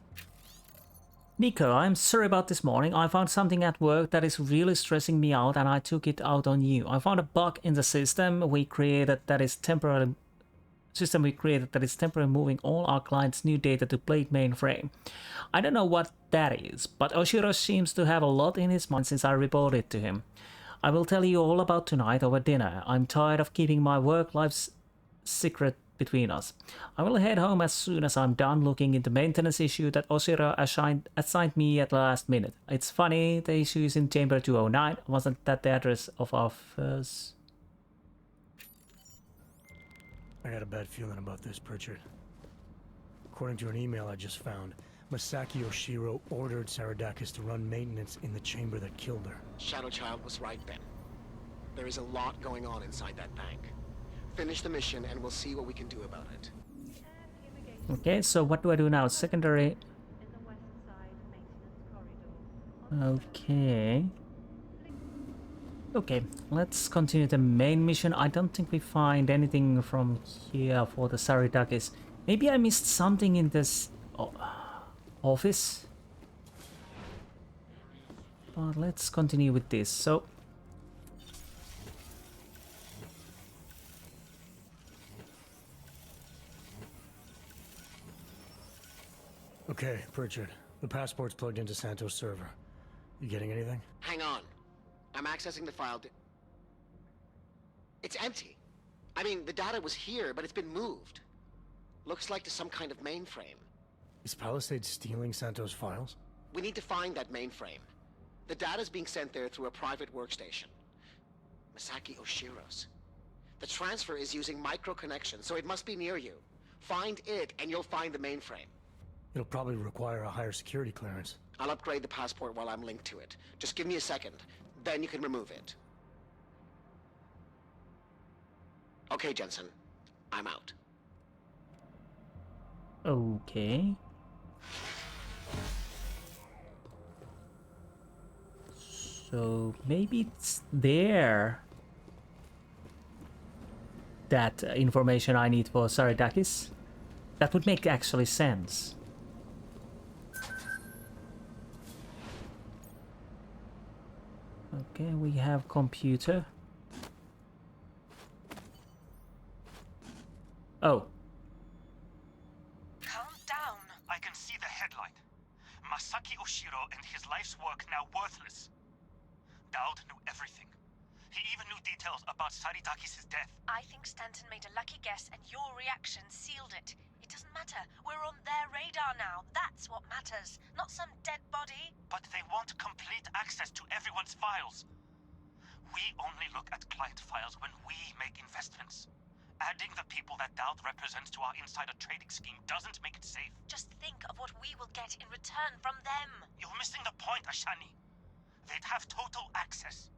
Nico, I'm sorry about this morning. I found something at work that is really stressing me out and I took it out on you. I found a bug in the system we created that is temporarily moving all our clients' new data to Blade mainframe. I don't know what that is, but Oshiro seems to have a lot in his mind since I reported to him. I will tell you all about tonight over dinner. I'm tired of keeping my work life's secret between us. I will head home as soon as I'm done looking into maintenance issue that Oshiro assigned me at last minute. It's funny, the issue is in chamber 209. Wasn't that the address of our first... I got a bad feeling about this, Pritchard. According to an email I just found, Masaki Oshiro ordered Saradakis to run maintenance in the chamber that killed her. Shadow Child was right, Ben. There is a lot going on inside that bank. Finish the mission and we'll see what we can do about it. Okay, so what do I do now? Secondary... Okay... Okay, let's continue the main mission. I don't think we find anything from here for the Saradakis. Maybe I missed something in this office. But let's continue with this. So... Okay, Pritchard. The passport's plugged into Santos' server. You getting anything? Hang on. I'm accessing the file. It's empty. I mean, the data was here, but it's been moved. Looks like to some kind of mainframe. Is Palisade stealing Santos' files? We need to find that mainframe. The data's being sent there through a private workstation. Masaki Oshiro's. The transfer is using micro-connections, so it must be near you. Find it, and you'll find the mainframe. It'll probably require a higher security clearance. I'll upgrade the passport while I'm linked to it. Just give me a second, then you can remove it. Okay, Jensen. I'm out. Okay. So maybe it's there. That information I need for Saridakis. That would make actually sense. Okay, we have computer. Oh. Calm down. I can see the headlight. Masaki Oshiro and his life's work now worthless. Dowd knew everything. He even knew details about Saridakis' death. I think Stanton made a lucky guess and your reaction sealed it. It doesn't matter. We're on their radar now. That's what matters. Not some dead body. But they want complete access to everyone's files. We only look at client files when we make investments. Adding the people that Dowd represents to our insider trading scheme doesn't make it safe. Just think of what we will get in return from them. You're missing the point, Ashani. They'd have total access.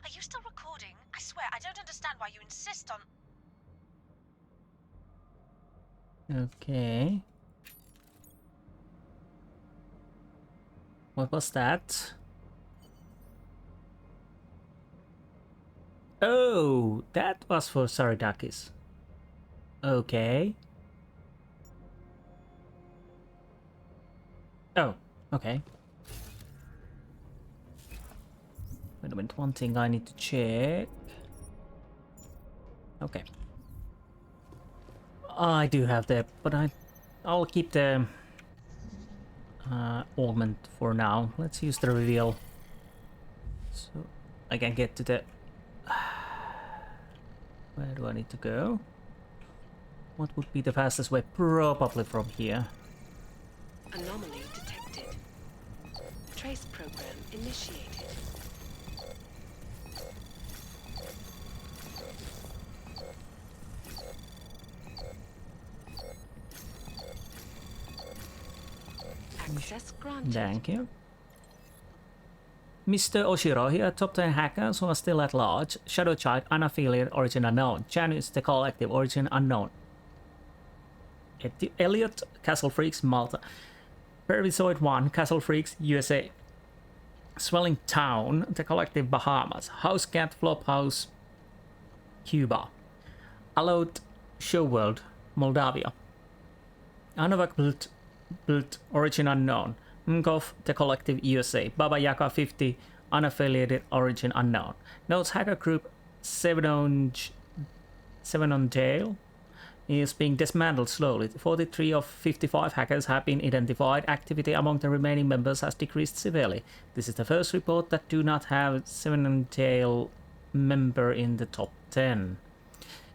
Are you still recording? I swear, I don't understand why you insist on... Okay. What was that? Oh, that was for Saridakis. Okay. Oh, okay. Wait a minute, one thing I need to check. Okay. I do have that, but I'll keep the augment for now. Let's use the reveal. So I can get to the... Where do I need to go? What would be the fastest way? Probably from here. Anomaly detected. Trace program initiated. Access granted. Thank you. Mr. Oshiro here, top 10 hackers who are still at large. Shadow Child, unaffiliated, origin unknown. Janus, the collective, origin unknown. Elliot, Castle Freaks, Malta. Pervisoid 1, Castle Freaks, USA. Swelling Town, the collective, Bahamas. House Cat, Flophouse, Cuba. Allowed Show World, Moldavia. Anovak built, origin unknown. Mkov, the collective, USA. Baba Yaga 50, unaffiliated, origin unknown. Notes hacker group 7 on jail is being dismantled slowly. 43 of 55 hackers have been identified. Activity among the remaining members has decreased severely. This is the first report that do not have 7 on jail member in the top 10.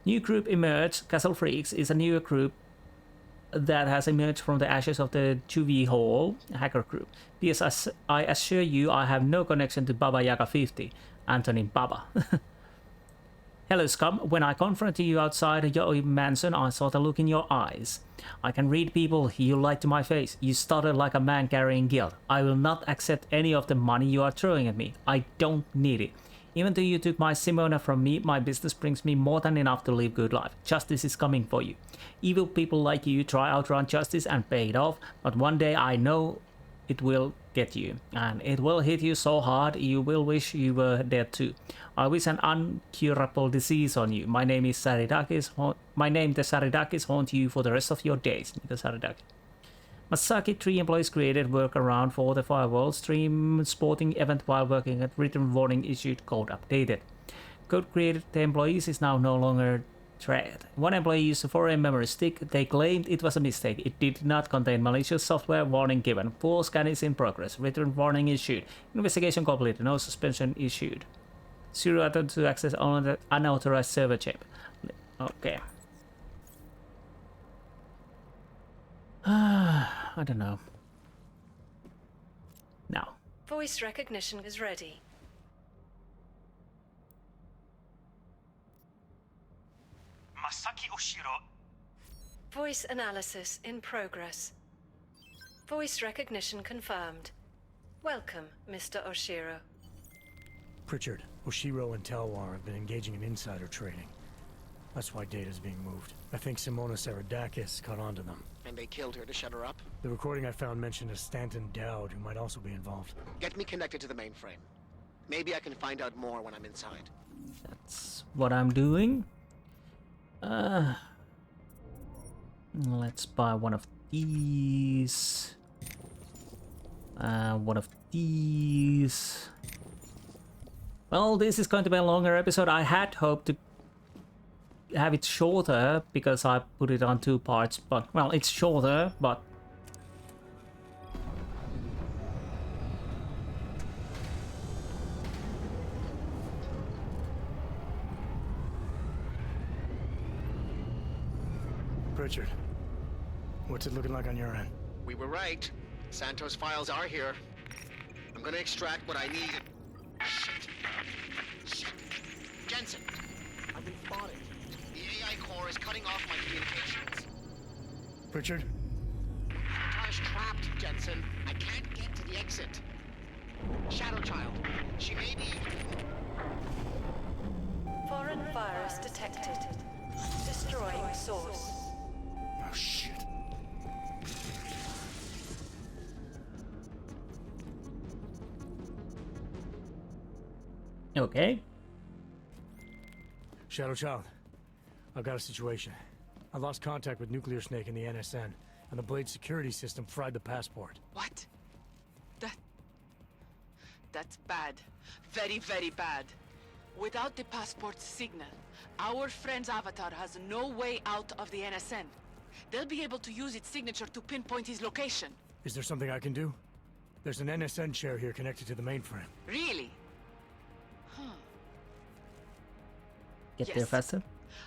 New group emerged. Castle Freaks is a newer group that has emerged from the ashes of the Juvie Hall hacker group. P.S. I assure you I have no connection to Baba Yaga 50. Anthony Baba. Hello scum, when I confronted you outside your mansion I saw the look in your eyes. I can read people, you lied to my face. You stuttered like a man carrying guilt. I will not accept any of the money you are throwing at me. I don't need it. Even though you took my Simona from me, my business brings me more than enough to live a good life. Justice is coming for you. Evil people like you try outrun justice and pay it off, but one day I know it will get you. And it will hit you so hard you will wish you were dead too. I wish an uncurable disease on you. My name is Saridakis. My name, the Saridakis, haunt you for the rest of your days. The Saridakis. Masaki, 3 employees created workaround for the firewall stream sporting event while working at written warning issued code updated. Code created the employees is now no longer thread. One employee used a foreign memory stick. They claimed it was a mistake. It did not contain malicious software. Warning given. Full scan is in progress. Written warning issued. Investigation completed. No suspension issued. 0 attempt to access unauthorized server chip. Okay. I don't know. No. Voice recognition is ready. Masaki Oshiro. Voice analysis in progress. Voice recognition confirmed. Welcome, Mr. Oshiro. Pritchard, Oshiro and Talwar have been engaging in insider trading. That's why data's being moved. I think Simona Saradakis caught on to them. And they killed her to shut her up? The recording I found mentioned a Stanton Dowd who might also be involved. Get me connected to the mainframe. Maybe I can find out more when I'm inside. That's what I'm doing. Let's buy one of these. One of these. Well, this is going to be a longer episode. I had hoped to have it shorter because I put it on 2 parts, but well, it's shorter, but Pritchard, what's it looking like on your end? We were right. Santos' files are here. I'm gonna extract what I need. Shit. Shit. Jensen, I've been spotted. The AI core is cutting off my communications. Pritchard? Avatar's trapped, Jensen. I can't get to the exit. Shadow Child. She may be... Foreign virus detected. Destroying source. Oh, shit. okay. Shadow Child, I've got a situation. I lost contact with Nuclear Snake and the NSN, and the Blade security system fried the passport. What? That's bad. Very, very bad. Without the passport signal, our friend's Avatar has no way out of the NSN. They'll be able to use its signature to pinpoint his location. Is there something I can do? There's an NSN chair here connected to the mainframe. Really? Huh. Get Yes. there faster.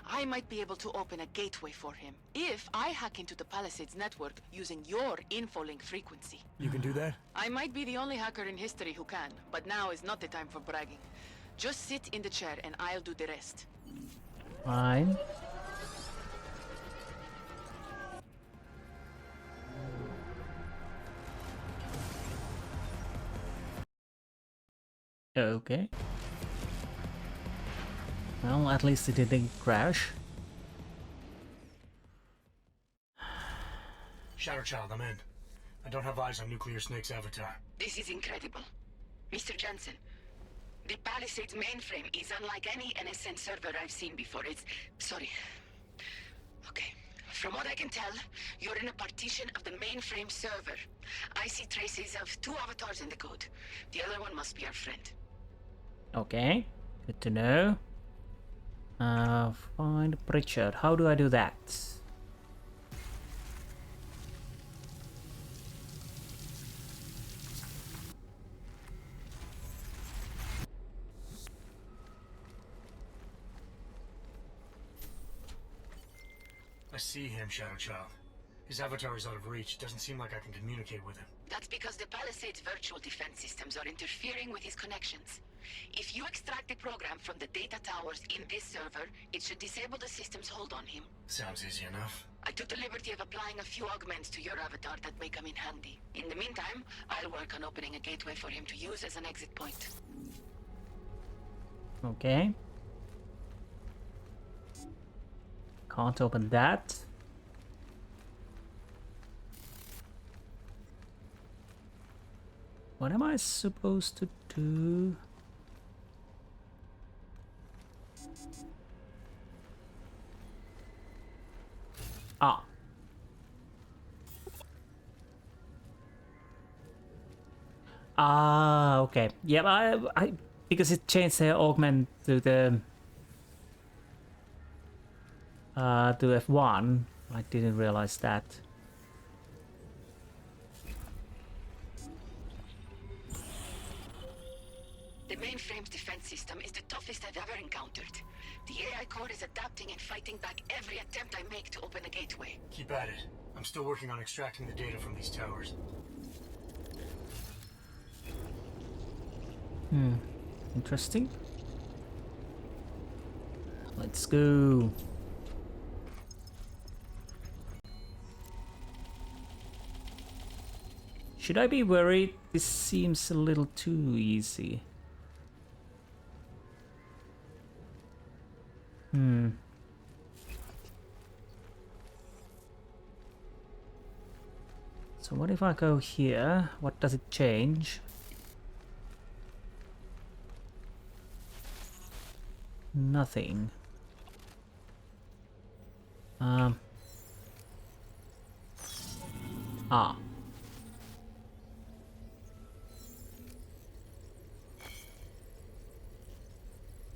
I might be able to open a gateway for him if I hack into the Palisades network using your infolink frequency. You can do that? I might be the only hacker in history who can, but now is not the time for bragging. Just sit in the chair and I'll do the rest. Fine. Okay. Well, at least it didn't crash. Shadow Child, I'm in. I don't have eyes on Nuclear Snake's Avatar. This is incredible. Mr. Jensen, the Palisades mainframe is unlike any NSN server I've seen before. Sorry. Okay. From what I can tell, you're in a partition of the mainframe server. I see traces of 2 avatars in the code. The other one must be our friend. Okay. Good to know. Find Pritchard. How do I do that? I see him, Shadow Child. His avatar is out of reach. Doesn't seem like I can communicate with him. That's because the Palisades virtual defense systems are interfering with his connections. If you extract the program from the data towers in this server, it should disable the system's hold on him. Sounds easy enough. I took the liberty of applying a few augments to your avatar that may come in handy. In the meantime, I'll work on opening a gateway for him to use as an exit point. Okay. Can't open that. What am I supposed to do? Ah. Ah, okay. Yeah, I because it changed the augment to the to F1. I didn't realize that. The mainframe's defense system is the toughest I've ever encountered. The AI core is adapting and fighting back every attempt I make to open a gateway. Keep at it. I'm still working on extracting the data from these towers. Interesting. Let's go. Should I be worried? This seems a little too easy. So what if I go here? What does it change? Nothing.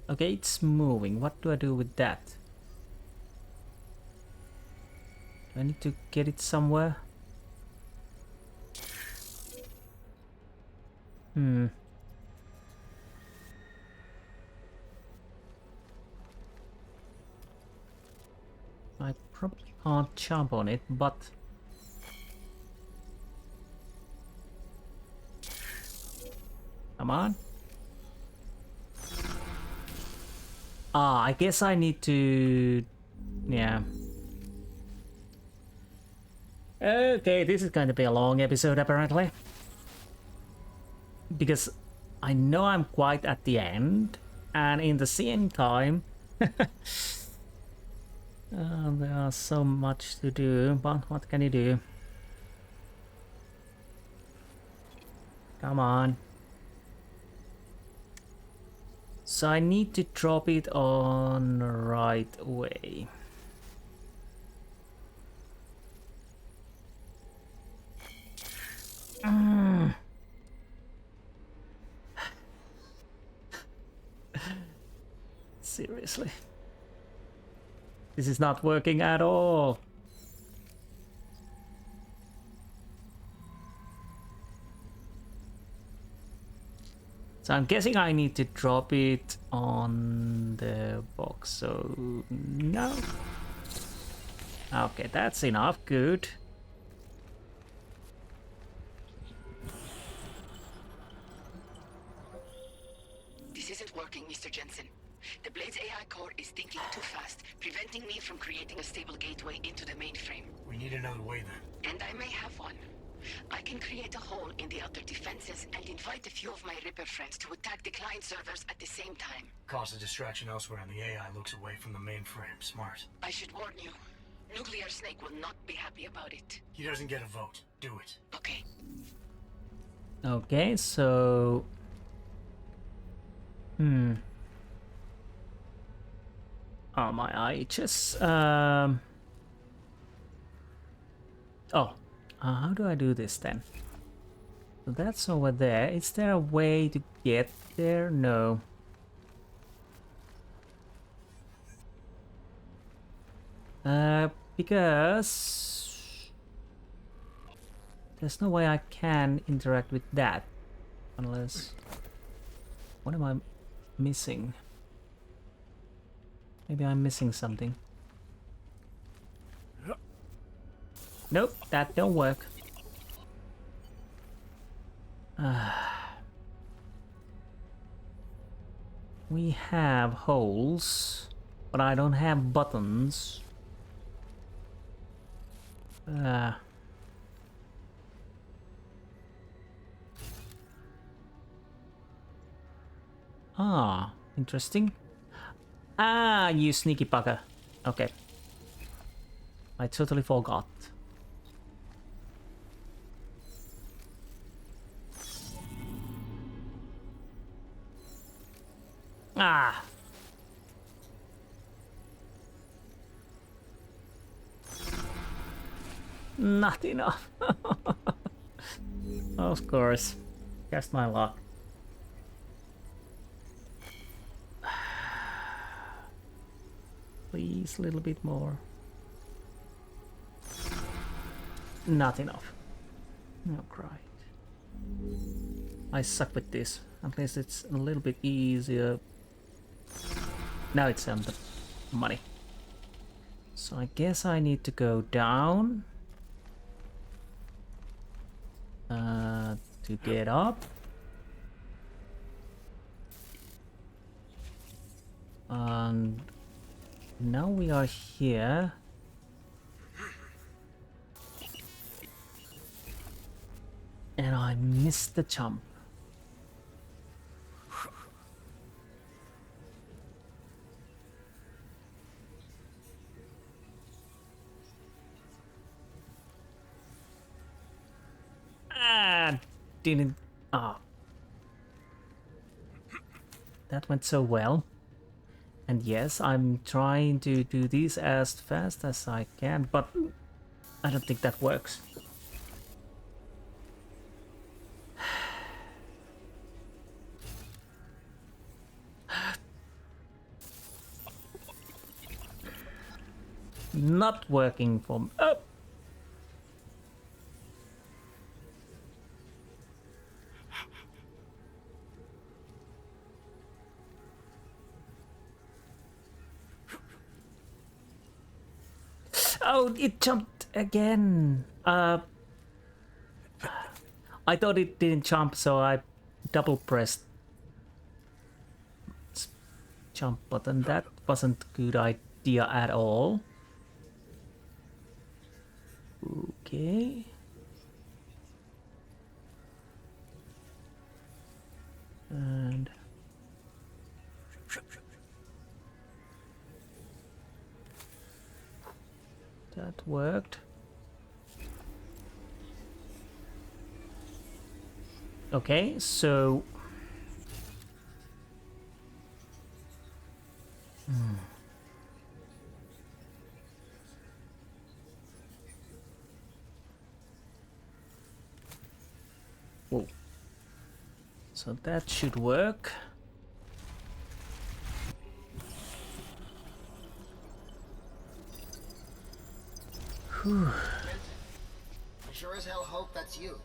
Okay, it's moving. What do I do with that? Do I need to get it somewhere? I probably can't jump on it, but come on. I guess I need to... yeah. Okay, this is going to be a long episode apparently. Because I know I'm quite at the end, and in the same time there are so much to do, but what can you do? Come on. So I need to drop it on the right way. Seriously. This is not working at all. So I'm guessing I need to drop it on the box, so no. Okay, that's enough, good. This isn't working, Mr. Jensen. The Blade's AI core is thinking too fast, preventing me from creating a stable gateway into the mainframe. We need another way then. And I may have one. I can create a hole in the outer defenses and invite a few of my Ripper friends to attack the client servers at the same time. Cause a distraction elsewhere and the AI looks away from the mainframe. Smart. I should warn you. Nuclear Snake will not be happy about it. He doesn't get a vote. Do it. Okay. Okay, so... Oh, my IHS. How do I do this then? So that's over there. Is there a way to get there? No. Because there's no way I can interact with that unless... What am I missing? Maybe I'm missing something. Nope, that don't work. We have holes, but I don't have buttons. Interesting. You sneaky bugger. Okay. I totally forgot. Not enough. Of course. Just my luck. Please, a little bit more. Not enough. Oh, right. I suck with this. At least it's a little bit easier. Now it's the money. So I guess I need to go down to get up. And now we are here. And I missed the jump. Didn't. Ah. That went so well. And yes, I'm trying to do this as fast as I can, but I don't think that works. Not working for me. Oh! Oh, it jumped again. I thought it didn't jump, so I double pressed jump button. That wasn't a good idea at all. Okay. And that worked. Okay, so whoa. So that should work. Whew. I sure as hell hope that's you.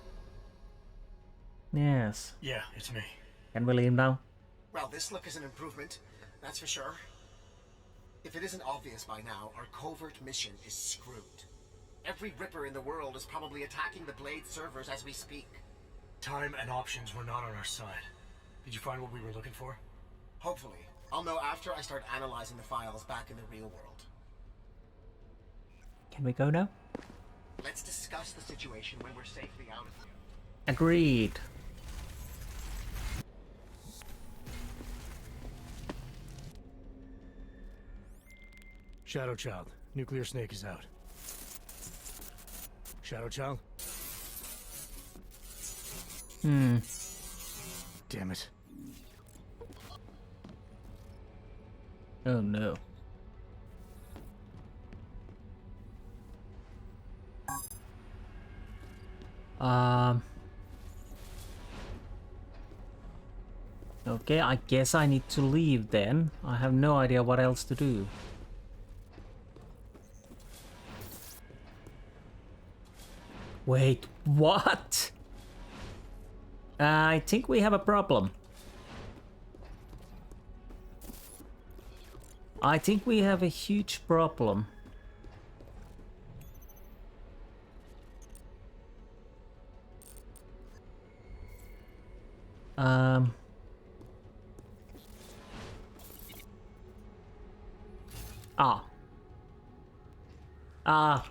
Yes. Yeah, it's me. Can we leave now? Well, this look is an improvement, that's for sure. If it isn't obvious by now, our covert mission is screwed. Every Ripper in the world is probably attacking the Blade servers as we speak. Time and options were not on our side. Did you find what we were looking for? Hopefully. I'll know after I start analyzing the files back in the real world. Can we go now? Let's discuss the situation when we're safely out of here. Agreed. Shadow Child. Nuclear Snake is out. Shadow Child? Damn it. Oh no. Okay, I guess I need to leave then. I have no idea what else to do. Wait, what? I think we have a problem. I think we have a huge problem.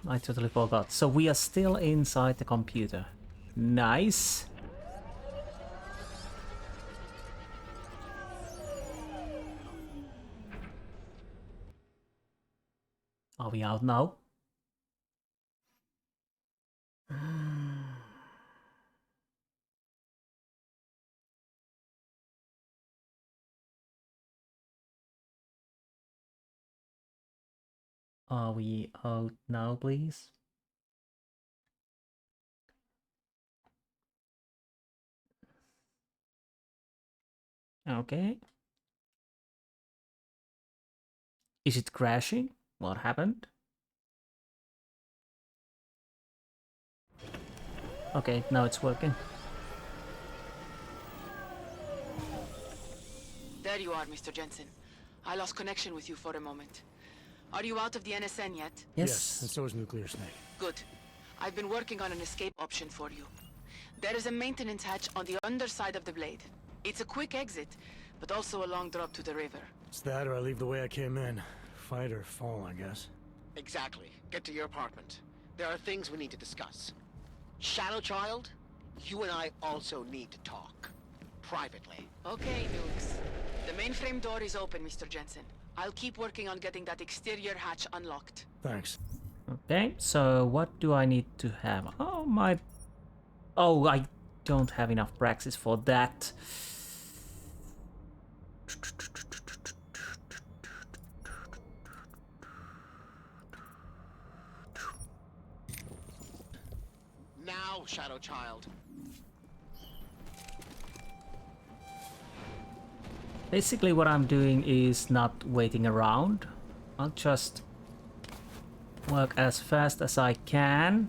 I totally forgot. So we are still inside the computer. Nice. Are we out now? Are we out now, please? Okay. Is it crashing? What happened? Okay, now it's working. There you are, Mr. Jensen. I lost connection with you for a moment. Are you out of the NSN yet? Yes, and so is Nuclear Snake. Good. I've been working on an escape option for you. There is a maintenance hatch on the underside of the blade. It's a quick exit, but also a long drop to the river. It's that or I leave the way I came in. Fight or fall, I guess. Exactly. Get to your apartment. There are things we need to discuss. Shadow Child, you and I also need to talk. Privately. Okay, Nukes. The mainframe door is open, Mr. Jensen. I'll keep working on getting that exterior hatch unlocked. Thanks. Okay, so what do I need to have? Oh, my... Oh, I don't have enough praxis for that. Now, Shadow Child. Basically what I'm doing is not waiting around. I'll just work as fast as I can.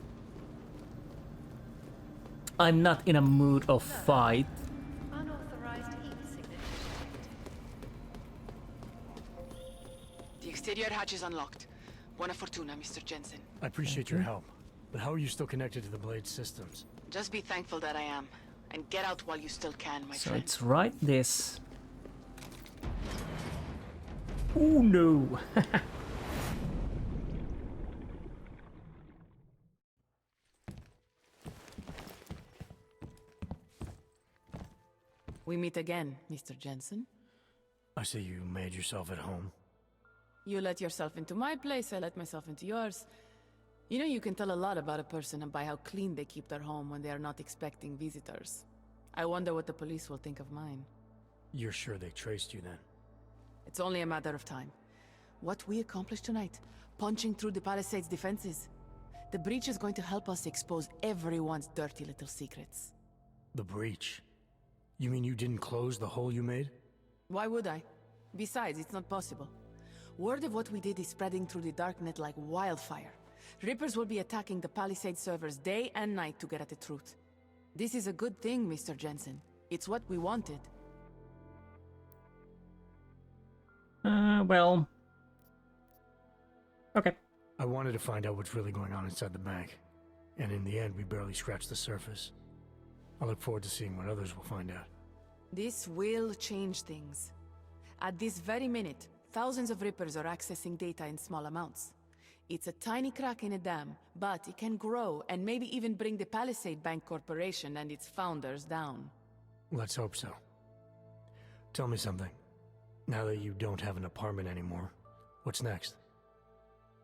I'm not in a mood of fight. Unauthorized heat signature detected. The exterior hatch is unlocked. Buona fortuna, Mr. Jensen. I appreciate your help, but how are you still connected to the Blade systems? Just be thankful that I am. And get out while you still can, my So friend. it's right this. Oh no! We meet again, Mr. Jensen. I see you made yourself at home. You let yourself into my place, I let myself into yours. You know, you can tell a lot about a person by how clean they keep their home when they are not expecting visitors. I wonder what the police will think of mine. You're sure they traced you then? It's only a matter of time. What we accomplished tonight, punching through the Palisades' defenses. The breach is going to help us expose everyone's dirty little secrets. The breach? You mean you didn't close the hole you made? Why would I? Besides, it's not possible. Word of what we did is spreading through the darknet like wildfire. Rippers will be attacking the Palisade servers day and night to get at the truth. This is a good thing, Mr. Jensen. It's what we wanted. Well... Okay. I wanted to find out what's really going on inside the bank. And in the end, we barely scratched the surface. I look forward to seeing what others will find out. This will change things. At this very minute, thousands of Rippers are accessing data in small amounts. It's a tiny crack in a dam, but it can grow and maybe even bring the Palisade Bank Corporation and its founders down. Let's hope so. Tell me something. Now that you don't have an apartment anymore, what's next?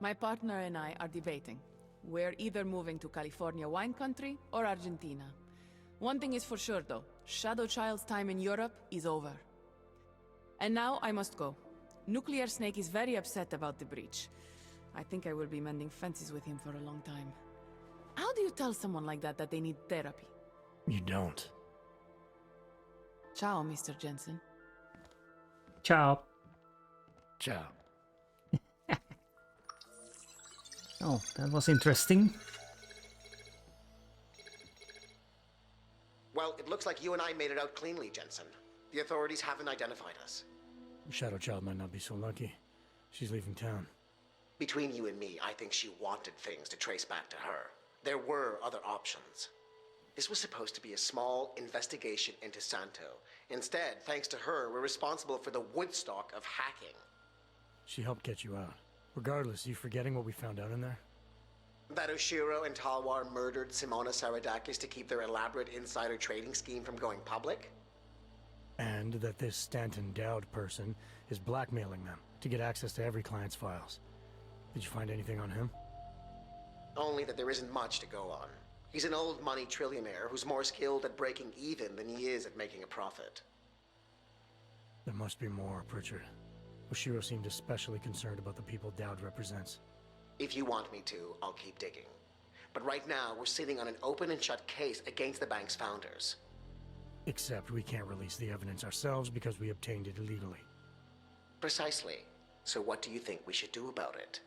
My partner and I are debating. We're either moving to California wine country or Argentina. One thing is for sure though, Shadow Child's time in Europe is over. And now I must go. Nuclear Snake is very upset about the breach. I think I will be mending fences with him for a long time. How do you tell someone like that they need therapy? You don't. Ciao, Mr. Jensen. Ciao. Ciao. Oh, that was interesting. Well, it looks like you and I made it out cleanly, Jensen. The authorities haven't identified us. Shadow Child might not be so lucky. She's leaving town. Between you and me, I think she wanted things to trace back to her. There were other options. This was supposed to be a small investigation into Santo. Instead, thanks to her, we're responsible for the Woodstock of hacking. She helped get you out. Regardless, you forgetting what we found out in there? That Oshiro and Talwar murdered Simona Saradakis to keep their elaborate insider trading scheme from going public? And that this Stanton Dowd person is blackmailing them to get access to every client's files. Did you find anything on him? Only that there isn't much to go on. He's an old money trillionaire who's more skilled at breaking even than he is at making a profit. There must be more, Pritchard. Oshiro seemed especially concerned about the people Dowd represents. If you want me to, I'll keep digging. But right now, we're sitting on an open and shut case against the bank's founders. Except we can't release the evidence ourselves because we obtained it illegally. Precisely. So what do you think we should do about it?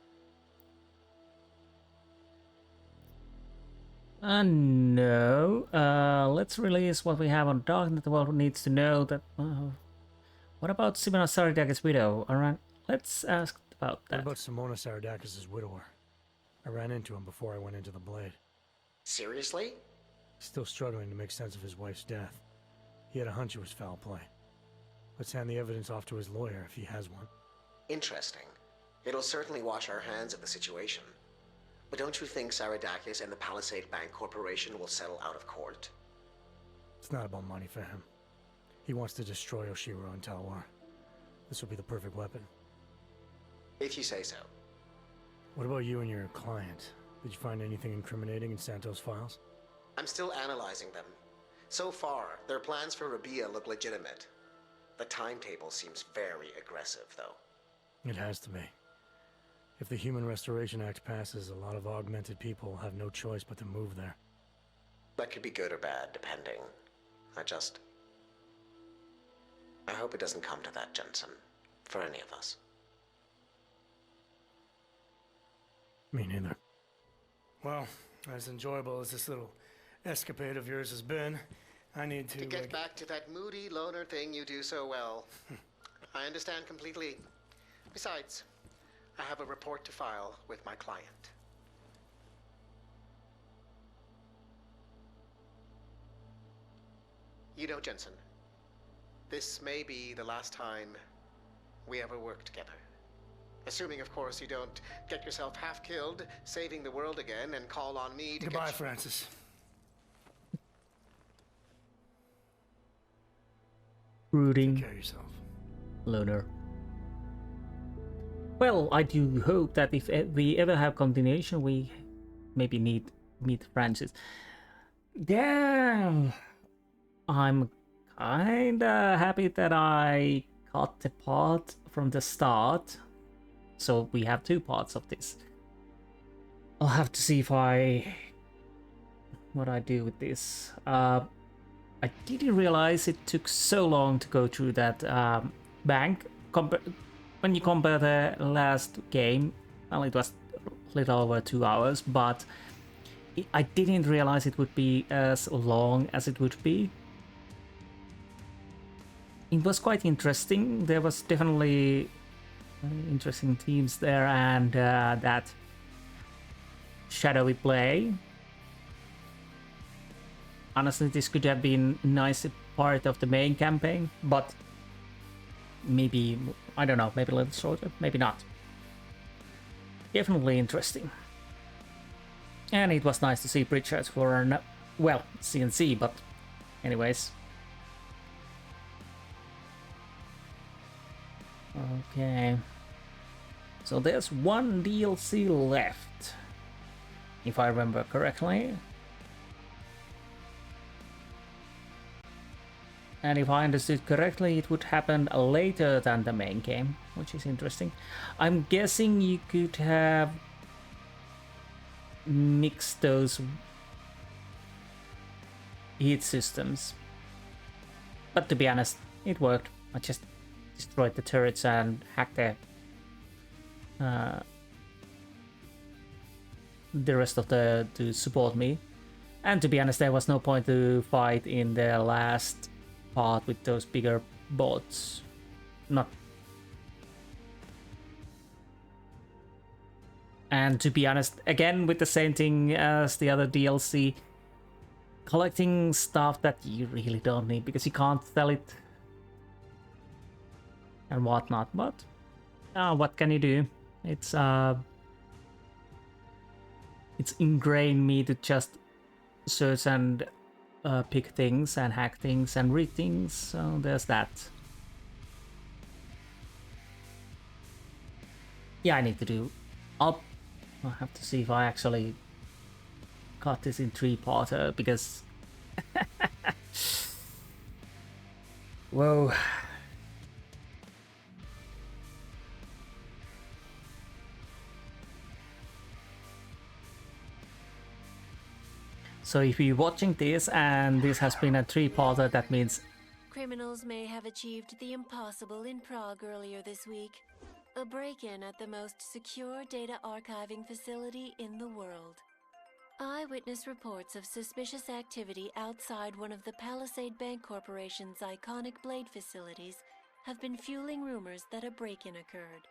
No. Let's release what we have on Darknet. The world needs to know that... what about Simona Saradakis' widow? Alright, let's ask about What that. about Simona Saradakis' widower? I ran into him before I went into the Blade. Seriously? Still struggling to make sense of his wife's death. He had a hunch it was foul play. Let's hand the evidence off to his lawyer if he has one. Interesting. It'll certainly wash our hands of the situation. But don't you think Saradakis and the Palisade Bank Corporation will settle out of court? It's not about money for him. He wants to destroy Oshiro and Talwar. This will be the perfect weapon. If you say so. What about you and your client? Did you find anything incriminating in Santos' files? I'm still analyzing them. So far, their plans for Rabia look legitimate. The timetable seems very aggressive, though. It has to be. If the Human Restoration Act passes, a lot of augmented people will have no choice but to move there. That could be good or bad, depending. I hope it doesn't come to that, Jensen. For any of us. Me neither. Well, as enjoyable as this little escapade of yours has been, I need to... To get back to that moody loner thing you do so well. I understand completely. Besides, I have a report to file with my client. You know, Jensen, this may be the last time we ever work together. Assuming, of course, you don't get yourself half killed, saving the world again, and call on me to Goodbye, Francis. Brooding. Take care of yourself. Loner. Well, I do hope that if we ever have continuation, we maybe meet Francis. Damn! I'm kinda happy that I got the part from the start. So we have two parts of this. I'll have to see if what I do with this. I didn't realize it took so long to go through that bank. When you compare the last game, well, it was a little over 2 hours, but I didn't realize it would be as long as it would be. It was quite interesting. There was definitely interesting themes there, and that shadowy play. Honestly, this could have been a nice part of the main campaign, but maybe, I don't know, maybe a little shorter, maybe not. Definitely interesting. And it was nice to see Pritchard for, well, CNC, but anyways. Okay. So there's one DLC left, if I remember correctly. And if I understood correctly, it would happen later than the main game, which is interesting. I'm guessing you could have mixed those heat systems. But to be honest, it worked. I just destroyed the turrets and hacked the rest of to support me. And to be honest, there was no point to fight in the last part with those bigger bots. Not. And to be honest, again with the same thing as the other DLC, collecting stuff that you really don't need because you can't sell it and whatnot. But what can you do? It's ingrained me to just search and pick things and hack things and read things, so there's that. Yeah, I need to do up. I'll have to see if I actually got this in 3-parter because whoa. So if you're watching this and this has been a 3-parter, that means criminals may have achieved the impossible in Prague earlier this week. A break-in at the most secure data archiving facility in the world. Eyewitness reports of suspicious activity outside one of the Palisade Bank Corporation's iconic Blade facilities have been fueling rumors that a break-in occurred.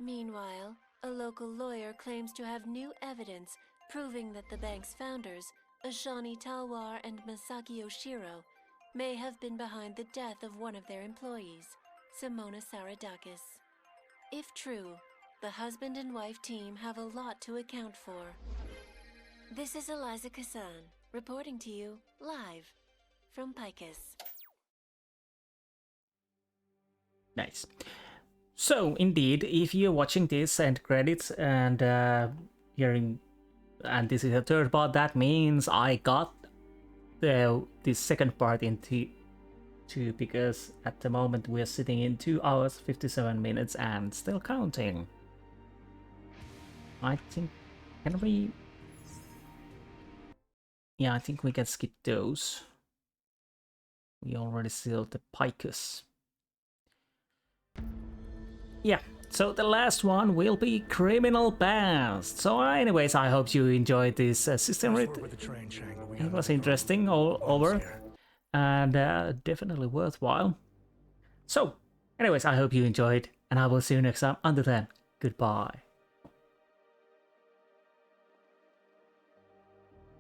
Meanwhile, a local lawyer claims to have new evidence proving that the bank's founders, Ashani Talwar and Masaki Oshiro, may have been behind the death of one of their employees, Simona Saradakis. If true, the husband and wife team have a lot to account for. This is Eliza Kassan, reporting to you live from Picus. Nice. So, indeed, if you're watching this end credits and hearing, and this is a third part, that means I got the second part into two, because at the moment we're sitting in 2 hours 57 minutes and still counting. I think, can we? Yeah, I think we can skip those. We already sealed the Picus. Yeah, so the last one will be Criminal Past. So anyways, I hope you enjoyed this system. It was interesting all over, and definitely worthwhile. So anyways, I hope you enjoyed, and I will see you next time. Until then, goodbye.